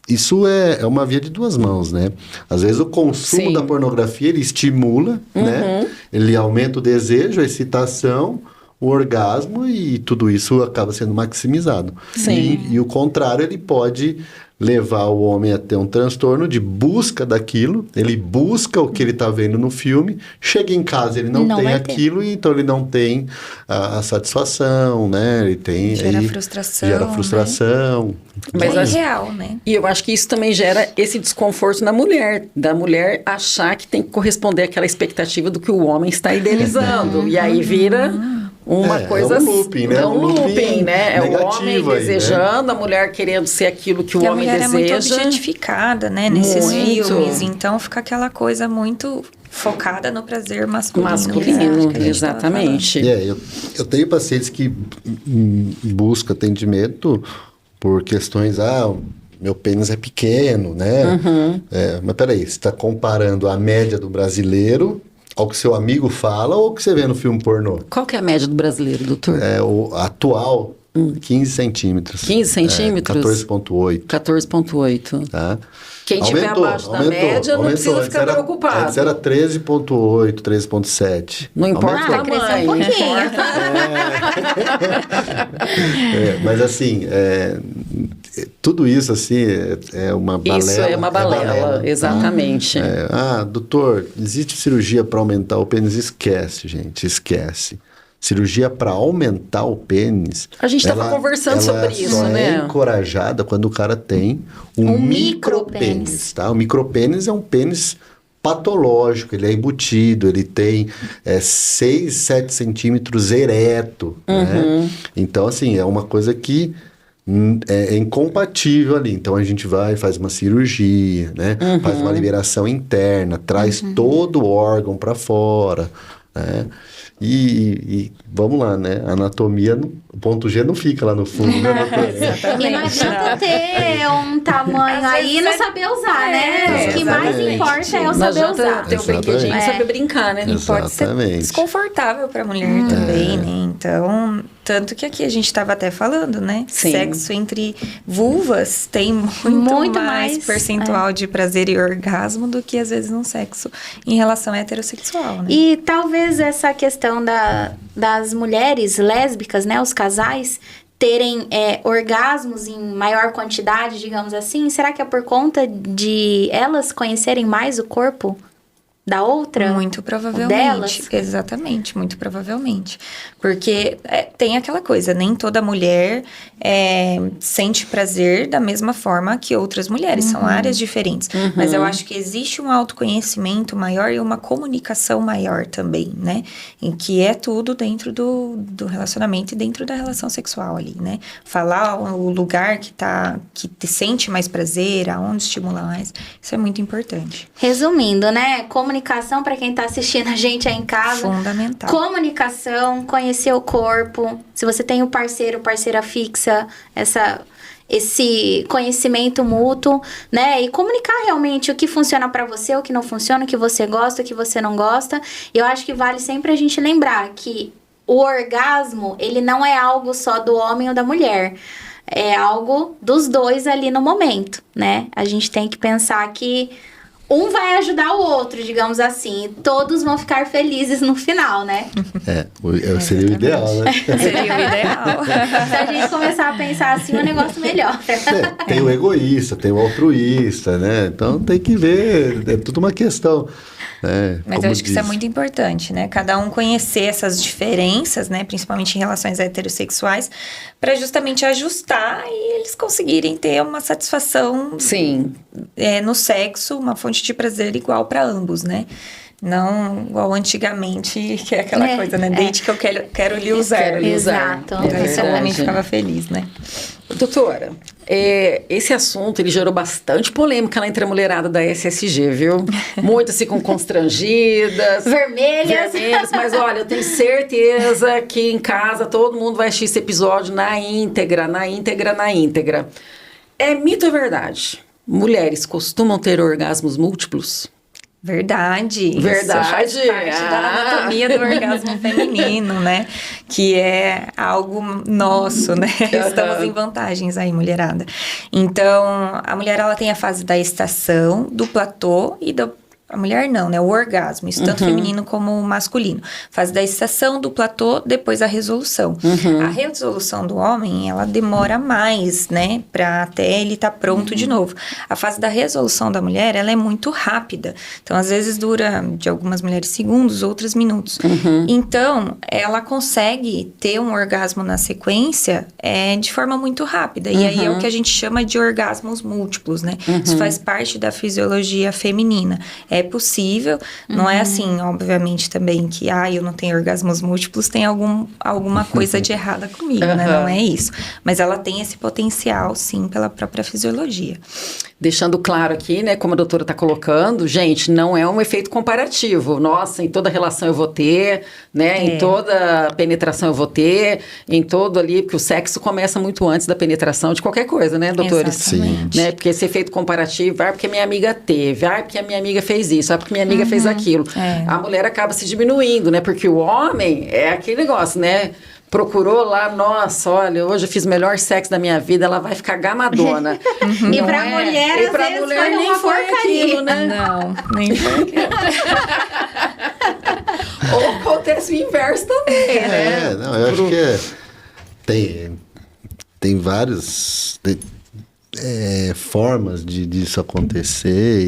Isso é uma via de 2 mãos, né? Às vezes o consumo da pornografia, ele estimula, né? Ele aumenta o desejo, a excitação, o orgasmo, e tudo isso acaba sendo maximizado. Sim. E o contrário, ele pode levar o homem a ter um transtorno de busca daquilo, ele busca o que ele está vendo no filme, chega em casa, ele não tem aquilo, e então ele não tem a satisfação, né? Ele tem... Gera frustração. Gera frustração. Mas é real, né? E eu acho que isso também gera esse desconforto na mulher, da mulher achar que tem que corresponder àquela expectativa do que o homem está idealizando. E aí vira uma coisa... É um looping, né? É um looping, né? É o homem negativo aí, desejando, a mulher querendo ser aquilo que o Porque homem a mulher deseja. é muito objetificada, né? Nesses Muito. filmes. Então fica aquela coisa muito focada no prazer masculino. que acho que a gente Exatamente. Eu tenho pacientes que buscam atendimento por questões, meu pênis é pequeno, né? Mas peraí, você está comparando a média do brasileiro ao que seu amigo fala ou o que você vê no filme pornô? Qual que é a média do brasileiro, doutor? O atual, 15 centímetros. 15 centímetros? 14,8. 14,8. Tá? Quem estiver abaixo da média não precisa ficar preocupado. Antes era 13,8, 13,7. Não importa o Aumentou. tamanho, não importa. Mas assim, tudo isso assim é uma balela. Isso é uma balela, exatamente. Doutor, existe cirurgia para aumentar o pênis? Esquece, gente, esquece. Cirurgia para aumentar o pênis. A gente estava conversando sobre isso, né? É encorajada quando o cara tem um micropênis, tá? O micropênis é um pênis patológico, ele é embutido, ele tem 6, 7 centímetros ereto, né? Então, assim, é uma coisa que é incompatível ali. Então, a gente vai, faz uma cirurgia, né? Faz uma liberação interna, traz todo o órgão para fora. né? E vamos lá, né? A anatomia, o ponto G não fica lá no fundo, né? E não adianta ter um tamanho aí e não saber usar, né? O que mais importa é o saber usar. Ter o brinquedinho e saber brincar, né? Não pode ser desconfortável para a mulher também, né? Então, tanto que aqui a gente estava até falando, né? Sim. Sexo entre vulvas tem muito mais percentual de prazer e orgasmo do que às vezes um sexo em relação heterossexual, né? E talvez essa questão das mulheres lésbicas, né? Os casais terem orgasmos em maior quantidade, digamos assim, será que é por conta de elas conhecerem mais o corpo da outra? Muito provavelmente. Delas? Exatamente, muito provavelmente. Porque tem aquela coisa, nem toda mulher sente prazer da mesma forma que outras mulheres. São áreas diferentes. Mas eu acho que existe um autoconhecimento maior e uma comunicação maior também, né? Em que é tudo dentro do relacionamento e dentro da relação sexual ali, né? Falar o lugar que te sente mais prazer, aonde estimula mais. Isso é muito importante. Resumindo, né? Comunicação para quem tá assistindo a gente aí em casa. Fundamental. Comunicação, conhecer o corpo. Se você tem um parceiro, parceira fixa, esse conhecimento mútuo, né? E comunicar realmente o que funciona para você, o que não funciona, o que você gosta, o que você não gosta. E eu acho que vale sempre a gente lembrar que o orgasmo, ele não é algo só do homem ou da mulher. É algo dos dois ali no momento, né? A gente tem que pensar que um vai ajudar o outro, digamos assim. Todos vão ficar felizes no final, né? Seria o ideal, né? Seria o ideal. Se a gente começar a pensar assim, o negócio melhora. Tem o egoísta, tem o altruísta, né? Então tem que ver, é tudo uma questão. Mas eu acho que isso é muito importante, né? Cada um conhecer essas diferenças, né? Principalmente em relações heterossexuais, para justamente ajustar e eles conseguirem ter uma satisfação no sexo, uma fonte de prazer igual para ambos, né? Não igual antigamente, que é aquela coisa, né? Desde que eu quero lhe usar. Exato. Esse homem ficava feliz, né? Doutora, esse assunto ele gerou bastante polêmica lá entre a mulherada da SSG, viu? Muitas ficam constrangidas. Vermelhas. Mas olha, eu tenho certeza que em casa todo mundo vai assistir esse episódio na íntegra. É mito ou verdade? Mulheres costumam ter orgasmos múltiplos? Verdade. Isso faz parte da anatomia do orgasmo feminino, né? Que é algo nosso, né? Estamos em vantagens aí, mulherada. Então, a mulher, ela tem a fase da estação, do platô e a mulher não, né? O orgasmo, isso tanto feminino como masculino. Fase da estação, do platô, depois a resolução. A resolução do homem, ela demora mais, né? Pra até ele estar pronto de novo. A fase da resolução da mulher, ela é muito rápida. Então, às vezes dura, de algumas mulheres, segundos, outras minutos. Então, ela consegue ter um orgasmo na sequência de forma muito rápida. E aí é o que a gente chama de orgasmos múltiplos, né? Isso faz parte da fisiologia feminina. É possível, não é assim, obviamente, também que, eu não tenho orgasmos múltiplos, tem alguma coisa de errada comigo, né? Não é isso. Mas ela tem esse potencial, sim, pela própria fisiologia. Deixando claro aqui, né, como a doutora está colocando, gente, não é um efeito comparativo. Nossa, em toda relação eu vou ter, né? Em toda penetração eu vou ter, em todo ali, porque o sexo começa muito antes da penetração de qualquer coisa, né, doutores? Exatamente. Né? Porque esse efeito comparativo, porque minha amiga teve, porque a minha amiga fez isso, porque minha amiga fez aquilo. A mulher acaba se diminuindo, né? Porque o homem é aquele negócio, né? Procurou lá, nossa, olha, hoje eu fiz o melhor sexo da minha vida, ela vai ficar gamadona. E pra mulher, às vezes, mulher foi nem uma foi porcaria. aquilo, né? Não, nem foi aquilo. Ou acontece o inverso também, né? Eu acho que tem vários... formas disso acontecer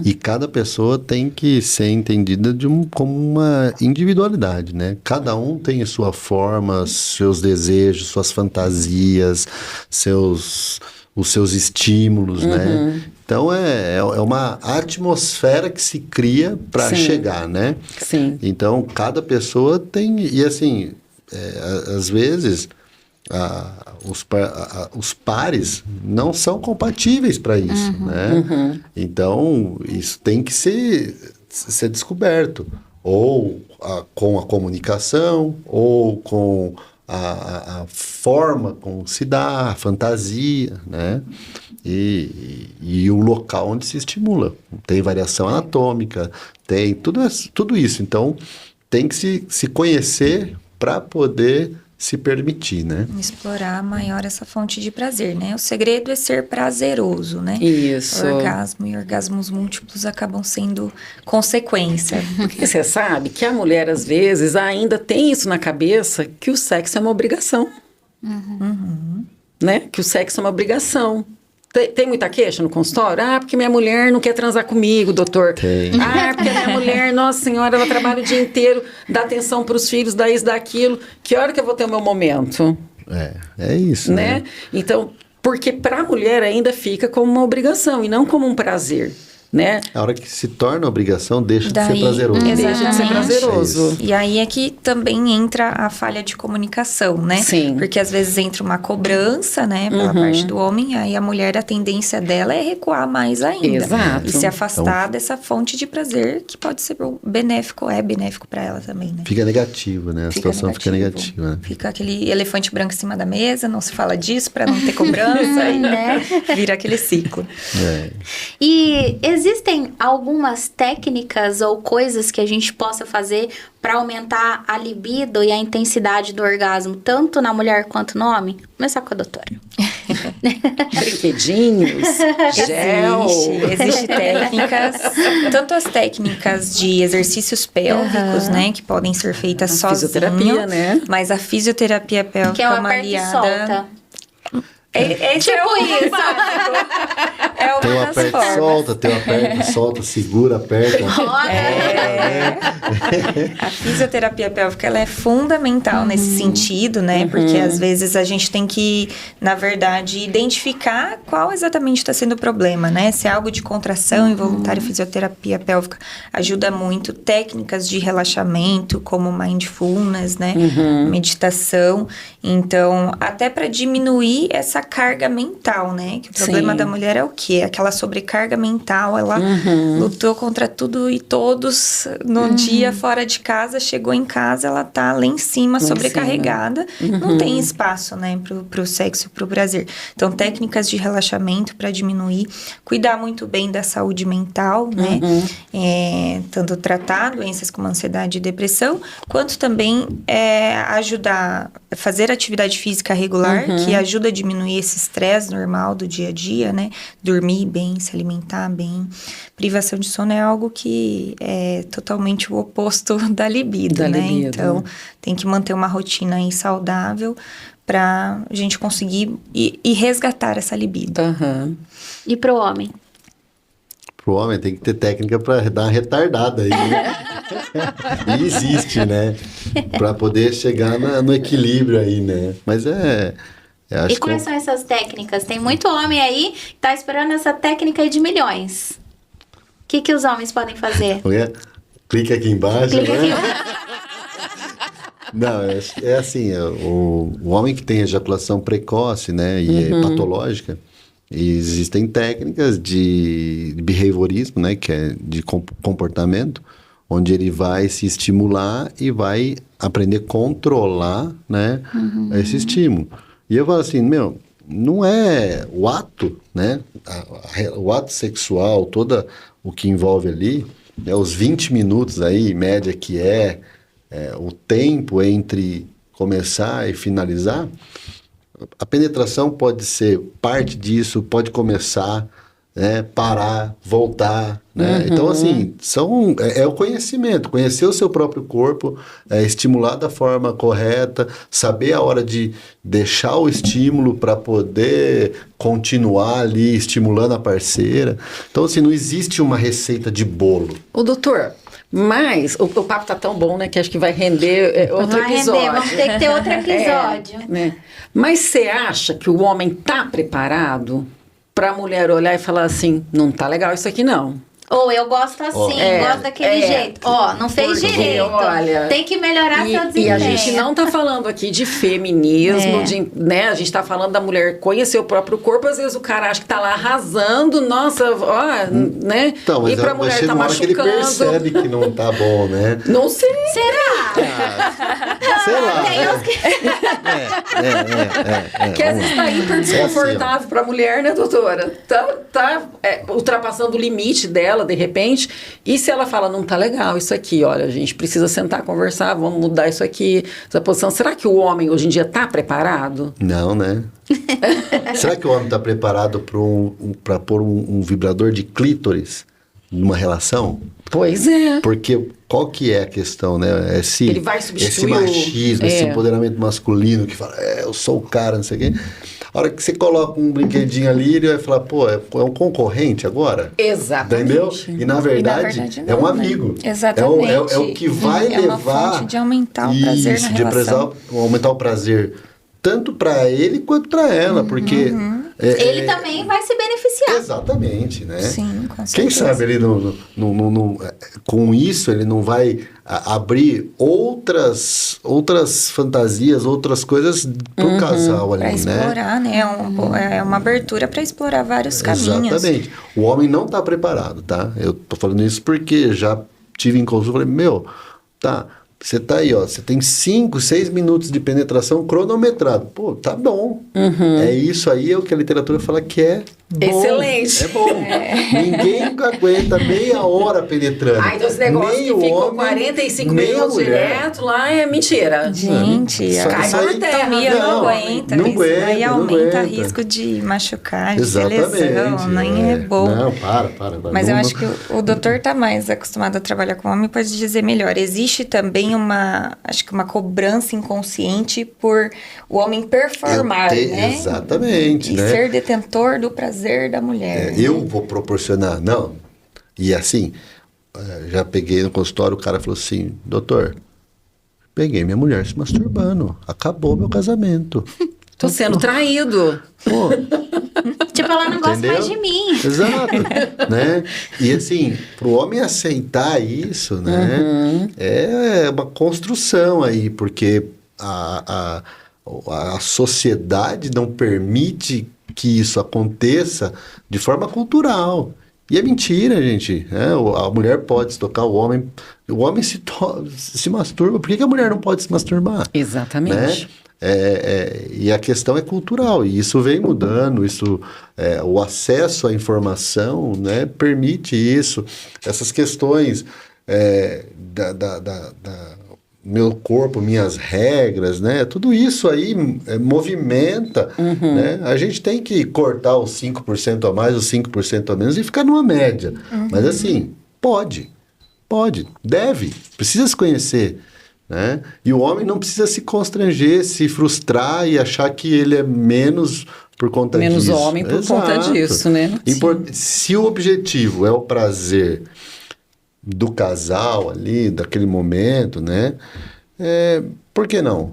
e cada pessoa tem que ser entendida como uma individualidade, né? Cada um tem a sua forma, seus desejos, suas fantasias, os seus estímulos, né? Então é uma atmosfera que se cria para chegar, né? Sim. Então cada pessoa tem, e assim, às vezes os pares não são compatíveis para isso, né? Então, isso tem que ser descoberto. ou com a comunicação, ou com a forma como se dá, a fantasia, né? E o local onde se estimula. Tem variação anatômica, tem tudo isso. Então, tem que se conhecer para poder se permitir, né? Explorar maior essa fonte de prazer, né? O segredo é ser prazeroso, né? Isso. Orgasmo e orgasmos múltiplos acabam sendo consequência. Porque você sabe que a mulher, às vezes, ainda tem isso na cabeça, que o sexo é uma obrigação. Né? Que o sexo é uma obrigação. Tem muita queixa no consultório? Ah, porque minha mulher não quer transar comigo, doutor. Tem. Ah, porque minha mulher, nossa senhora, ela trabalha o dia inteiro, dá atenção para os filhos, dá isso, dá aquilo. Que hora que eu vou ter o meu momento? É isso, né? Então, porque para a mulher ainda fica como uma obrigação e não como um prazer, né? A hora que se torna obrigação, deixa de ser Daí, prazeroso. Deixa de ser exatamente. prazeroso. E aí é que também entra a falha de comunicação, né? Sim. Porque às vezes entra uma cobrança, né, pela parte do homem, aí a mulher, a tendência dela é recuar mais ainda. Exato. E se afastar dessa fonte de prazer que pode ser benéfico, é benéfico para ela também, né? Fica negativo, né? A situação fica negativa, né? Fica aquele elefante branco em cima da mesa, não se fala disso para não ter cobrança, e, né? Vira aquele ciclo. E existem algumas técnicas ou coisas que a gente possa fazer para aumentar a libido e a intensidade do orgasmo, tanto na mulher quanto no homem? Vou começar com a doutora. Brinquedinhos, gel. Existe técnicas, tanto as técnicas de exercícios pélvicos, né, que podem ser feitas sozinho, fisioterapia, né? mas a fisioterapia pélvica Que é uma uma aperta e aliada. solta. Esse é o isso. básico. É Tem o uma das aperta e formas. solta, tem o aperta e solta, segura, aperta. Roda. A fisioterapia pélvica, ela é fundamental nesse sentido, né? Porque às vezes a gente tem que, na verdade, identificar qual exatamente está sendo o problema, né? Se é algo de contração involuntária, fisioterapia pélvica ajuda muito. Técnicas de relaxamento, como mindfulness, né? Meditação. Então, até para diminuir essa carga mental, né? Que o problema Sim. da mulher é o quê? Aquela sobrecarga mental, ela lutou contra tudo e todos no dia fora de casa, chegou em casa, ela tá lá em cima, sobrecarregada, não tem espaço, né, pro sexo, pro prazer. Então, técnicas de relaxamento para diminuir, cuidar muito bem da saúde mental, né, tanto tratar doenças como ansiedade e depressão, quanto também ajudar a fazer atividade física regular, que ajuda a diminuir esse estresse normal do dia a dia, né, dormir bem, se alimentar bem. Privação de sono é algo que é totalmente o oposto da libido, né? Então, tem que manter uma rotina aí saudável para a gente conseguir e resgatar essa libido. E pro homem? Pro homem tem que ter técnica para dar uma retardada aí, né? E existe, né? Para poder chegar no equilíbrio aí, né? Mas E quais são essas técnicas? Tem muito homem aí que tá esperando essa técnica aí de milhões. O que os homens podem fazer? Clica aqui embaixo. Clica aqui. Não, é assim, o homem que tem ejaculação precoce, né, e é patológica, existem técnicas de behaviorismo, né, que é de comportamento, onde ele vai se estimular e vai aprender a controlar, né, esse estímulo. E eu falo assim, não é o ato, né, o ato sexual, todo o que envolve ali, né, os 20 minutos aí, em média, que é o tempo entre começar e finalizar, a penetração pode ser parte disso, pode começar, né, parar, voltar, né? Então, assim, é o conhecimento, conhecer o seu próprio corpo, estimular da forma correta, saber a hora de deixar o estímulo para poder continuar ali estimulando a parceira. Então, assim, não existe uma receita de bolo. Ô, doutor, mas o papo tá tão bom, né, que acho que vai render outro episódio. Vamos ter que ter outro episódio. Né? Mas você acha que o homem tá preparado para a mulher olhar e falar assim, não tá legal isso aqui não? Ou eu gosto assim, gosto daquele jeito. Ó, não fez Porque, direito. olha, tem que melhorar seu E desempenho. a gente não tá falando aqui de feminismo, né? A gente tá falando da mulher conhecer o próprio corpo. Às vezes o cara acha que tá lá arrasando, nossa, ó, né? Então, mas e pra mulher chega tá uma hora que ele machucando. percebe que não tá bom, né? Não sei. Será? Sei lá. Tem uns que... Que às vezes tá hiper desconfortável pra mulher, né, doutora? Tá ultrapassando o limite dela, de repente. E se ela fala, não tá legal isso aqui, olha, a gente precisa sentar, conversar, vamos mudar isso aqui, essa posição. Será que o homem hoje em dia tá preparado? Não, né? Será que o homem tá preparado para pôr um vibrador de clítoris numa relação? Pois é. Porque qual que é a questão, né? Ele vai substituir esse machismo, esse empoderamento masculino que fala, eu sou o cara, não sei o quê. A hora que você coloca um brinquedinho ali, ele vai falar, pô, é um concorrente agora? Exatamente. Entendeu? E na verdade não, é um né? amigo. Exatamente. É o que vai levar... É uma fonte de aumentar o prazer na relação. Aumentar o prazer tanto para ele quanto para ela, porque... Ele também vai se beneficiar. Exatamente, né? Sim, com certeza. Quem sabe ele com isso ele não vai abrir outras fantasias, outras coisas pro casal ali, Para né? explorar, né? É uma abertura para explorar vários caminhos. Exatamente. O homem não tá preparado, tá? Eu tô falando isso porque já tive em consulta, falei, tá... Você tá aí, ó, você tem 5, 6 minutos de penetração cronometrado. Pô, tá bom. É isso aí, é o que a literatura fala que é bom. Excelente. É bom. Ninguém aguenta meia hora penetrando. Aí dos negócios Nem que o ficam homem, 45 nem a minutos mulher. direto lá é mentira. Gente, Isso a aí anatomia não não aguenta. não isso aguenta, aí não aumenta aguenta. risco de machucar, de Exatamente. lesão. Nem é bom. Não, para. Mas não, eu acho que o doutor tá mais acostumado a trabalhar com homem, pode dizer melhor. Existe também uma cobrança inconsciente por o homem performar, né? Exatamente, E né? ser detentor do prazer da mulher. né? Eu vou proporcionar, não. E assim, já peguei no consultório, o cara falou assim, doutor, peguei minha mulher se masturbando, acabou meu casamento. Tô sendo traído. Pô, Tipo, ela não gosta entendeu? mais de mim. Exato, né? E assim, pro homem aceitar isso, né? É uma construção aí, porque a sociedade não permite que isso aconteça de forma cultural. E é mentira, gente. A mulher pode se tocar, o homem se masturba. Por que a mulher não pode se masturbar? Exatamente. Né? E a questão é cultural, e isso vem mudando, o acesso à informação, né, permite isso. Essas questões meu corpo, minhas regras, né, tudo isso aí movimenta. Né? A gente tem que cortar os 5% a mais, os 5% a menos e ficar numa média. Mas assim, pode, deve, precisa se conhecer. Né? E o homem não precisa se constranger, se frustrar e achar que ele é menos por conta disso. Menos homem por conta disso, né? Se o objetivo é o prazer do casal ali, daquele momento, né? Por que não?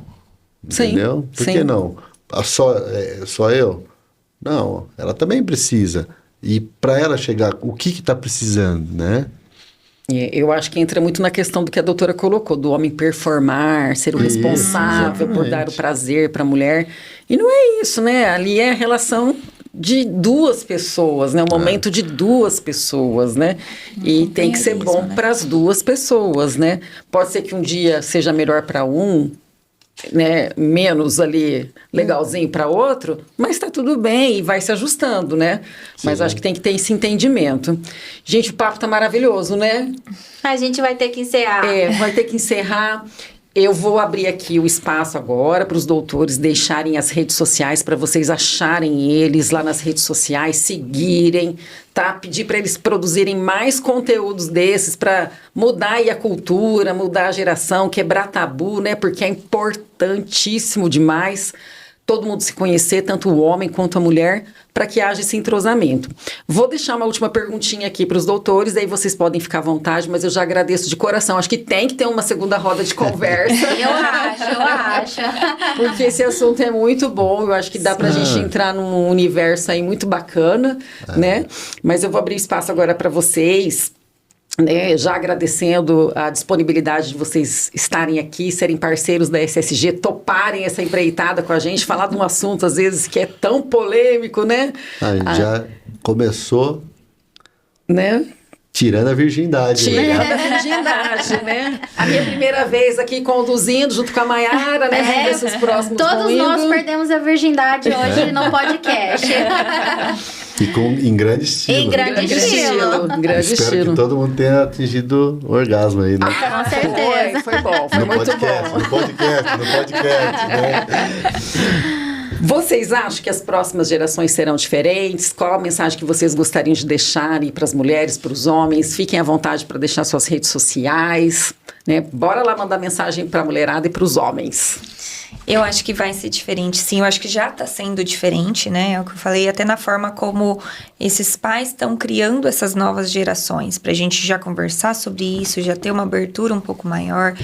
Sim, Entendeu? Por sim. que não? Só eu? Não, ela também precisa. E para ela chegar, o que está precisando, né? Eu acho que entra muito na questão do que a doutora colocou, do homem performar, ser o responsável por dar o prazer para a mulher. E não é isso, né? Ali é a relação de duas pessoas, né? O momento de duas pessoas, né? E tem que ser bom para as duas pessoas, né? Pode ser que um dia seja melhor para um, né, menos ali legalzinho para outro, mas está tudo bem e vai se ajustando, né? Sim. Mas acho que tem que ter esse entendimento. Gente, o papo tá maravilhoso, né? A gente vai ter que encerrar. Vai ter que encerrar. Eu vou abrir aqui o espaço agora para os doutores deixarem as redes sociais para vocês acharem eles lá nas redes sociais, seguirem, tá? Pedir para eles produzirem mais conteúdos desses para mudar aí a cultura, mudar a geração, quebrar tabu, né? Porque é importantíssimo demais. todo mundo se conhecer, tanto o homem quanto a mulher, para que haja esse entrosamento. Vou deixar uma última perguntinha aqui para os doutores, aí vocês podem ficar à vontade, mas eu já agradeço de coração. Acho que tem que ter uma segunda roda de conversa. Eu acho. Porque esse assunto é muito bom, eu acho que dá para a gente entrar num universo aí muito bacana, né? Mas eu vou abrir espaço agora para vocês, né, já agradecendo a disponibilidade de vocês estarem aqui, serem parceiros da SSG, toparem essa empreitada com a gente, falar de um assunto, às vezes, que é tão polêmico, né? Já começou, né? Tirando a virgindade. Tirando a virgindade, né? A minha primeira vez aqui conduzindo, junto com a Maiara, né? Esses próximos todos nós perdemos a virgindade hoje no podcast. E em grande estilo. Em grande estilo. Espero que todo mundo tenha atingido o orgasmo aí, né? Com certeza. Foi bom, foi muito bom. No podcast, né? Vocês acham que as próximas gerações serão diferentes? Qual a mensagem que vocês gostariam de deixar para as mulheres, para os homens? Fiquem à vontade para deixar suas redes sociais, né? Bora lá mandar mensagem para a mulherada e para os homens. Eu acho que vai ser diferente, sim. Eu acho que já está sendo diferente, né? É o que eu falei, até na forma como esses pais estão criando essas novas gerações. Para a gente já conversar sobre isso, já ter uma abertura um pouco maior,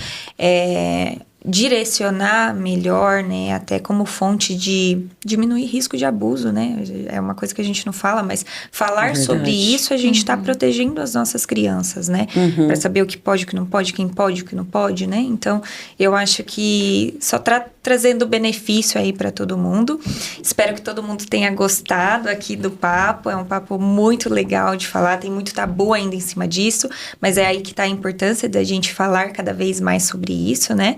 direcionar melhor, né? Até como fonte de diminuir risco de abuso, né? É uma coisa que a gente não fala, mas falar sobre isso, a gente está protegendo as nossas crianças, né? Para saber o que pode, o que não pode, quem pode, o que não pode, né? Então, eu acho que só trazendo benefício aí para todo mundo. Espero que todo mundo tenha gostado aqui do papo. É um papo muito legal de falar, tem muito tabu ainda em cima disso, mas é aí que está a importância da gente falar cada vez mais sobre isso, né?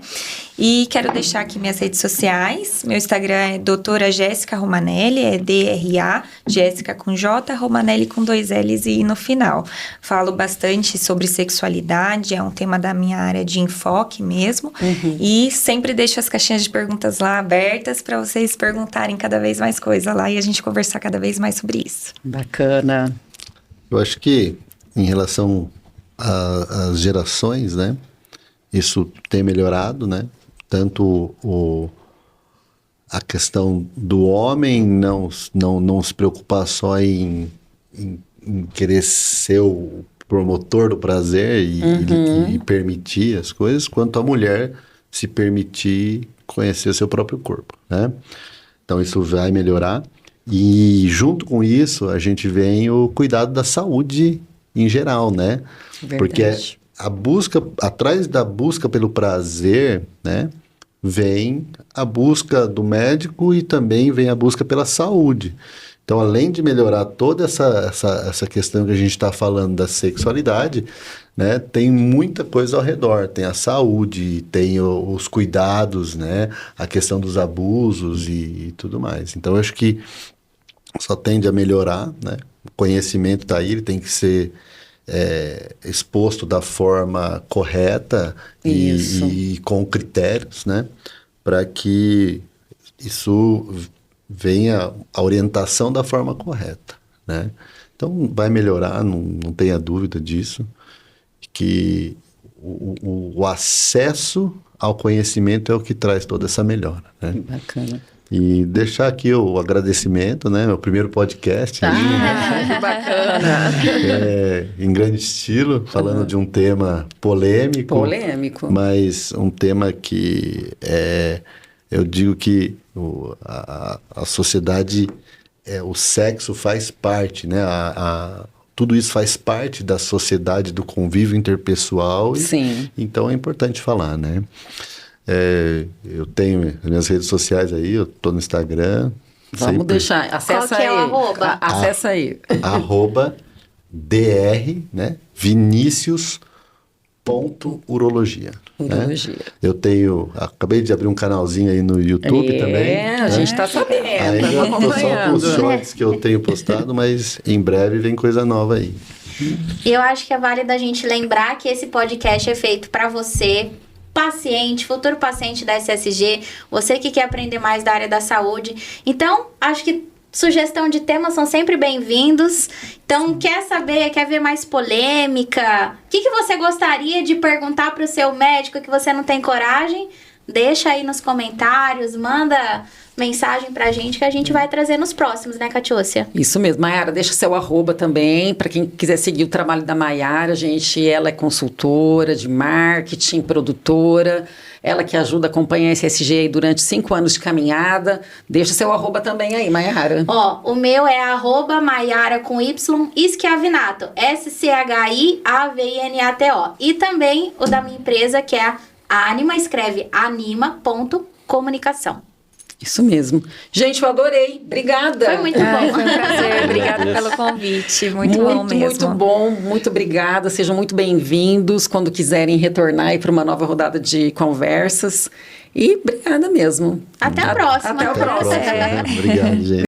E quero deixar aqui minhas redes sociais. Meu Instagram é doutora Jéssica Romanelli, é DRA, Jéssica com J, Romanelli com 2 L's e no final. Falo bastante sobre sexualidade, é um tema da minha área de enfoque mesmo. E sempre deixo as caixinhas de perguntas lá abertas para vocês perguntarem cada vez mais coisa lá e a gente conversar cada vez mais sobre isso. Bacana. Eu acho que em relação às gerações, né? Isso tem melhorado, né? Tanto a questão do homem não se preocupar só em querer ser o promotor do prazer e permitir as coisas, quanto a mulher se permitir conhecer seu próprio corpo, né? Então isso vai melhorar e junto com isso a gente vem o cuidado da saúde em geral, né? Verdade. Porque atrás da busca pelo prazer, né, vem a busca do médico e também vem a busca pela saúde. Então, além de melhorar toda essa questão que a gente está falando da sexualidade, né, tem muita coisa ao redor. Tem a saúde, tem os cuidados, né, a questão dos abusos e tudo mais. Então, eu acho que só tende a melhorar, né? O conhecimento está aí, ele tem que ser exposto da forma correta e com critérios, né? Para que isso venha a orientação da forma correta, né? Então, vai melhorar, não tenha dúvida disso, que o acesso ao conhecimento é o que traz toda essa melhora, né? Bacana. E deixar aqui o agradecimento, né? Meu primeiro podcast. Que bacana. Em grande estilo, falando de um tema polêmico. Polêmico. Mas um tema que eu digo que a sociedade, o sexo faz parte, né? Tudo isso faz parte da sociedade, do convívio interpessoal. Sim. Então é importante falar, né? Eu tenho as minhas redes sociais aí, eu tô no Instagram. Vamos deixar, acessa Qual que é o aí. arroba? Acessa aí. @dr, né? Vinicius.urologia. Urologia. Né? Eu acabei de abrir um canalzinho aí no YouTube também. A gente tá sabendo. Ainda tô só com os acompanhando. shorts que eu tenho postado, mas em breve vem coisa nova aí. E eu acho que é válido a gente lembrar que esse podcast é feito para você, paciente, futuro paciente da SSG, você que quer aprender mais da área da saúde. Então, acho que sugestão de temas são sempre bem-vindos. Então, quer ver mais polêmica? O que você gostaria de perguntar para o seu médico que você não tem coragem? deixa aí nos comentários, manda mensagem pra gente que a gente vai trazer nos próximos, né, Catiúcia? Isso mesmo. Mayara, deixa seu arroba também, para quem quiser seguir o trabalho da Mayara, gente, ela é consultora de marketing, produtora, ela que ajuda a acompanhar esse SG aí durante 5 anos de caminhada. Deixa seu arroba também aí, Mayara. Ó, o meu é @Mayara com Y, Schiavinato, SCHIAVINATO. E também o da minha empresa, que é a Anima, escreve anima.comunicação. Isso mesmo. Gente, eu adorei. Obrigada. Foi muito bom. Foi um prazer. Obrigada pelo convite. Muito bom mesmo. Muito bom. Muito obrigada. Sejam muito bem-vindos quando quiserem retornar aí para uma nova rodada de conversas. E obrigada mesmo. Até a próxima. Até a próxima. Obrigado, gente.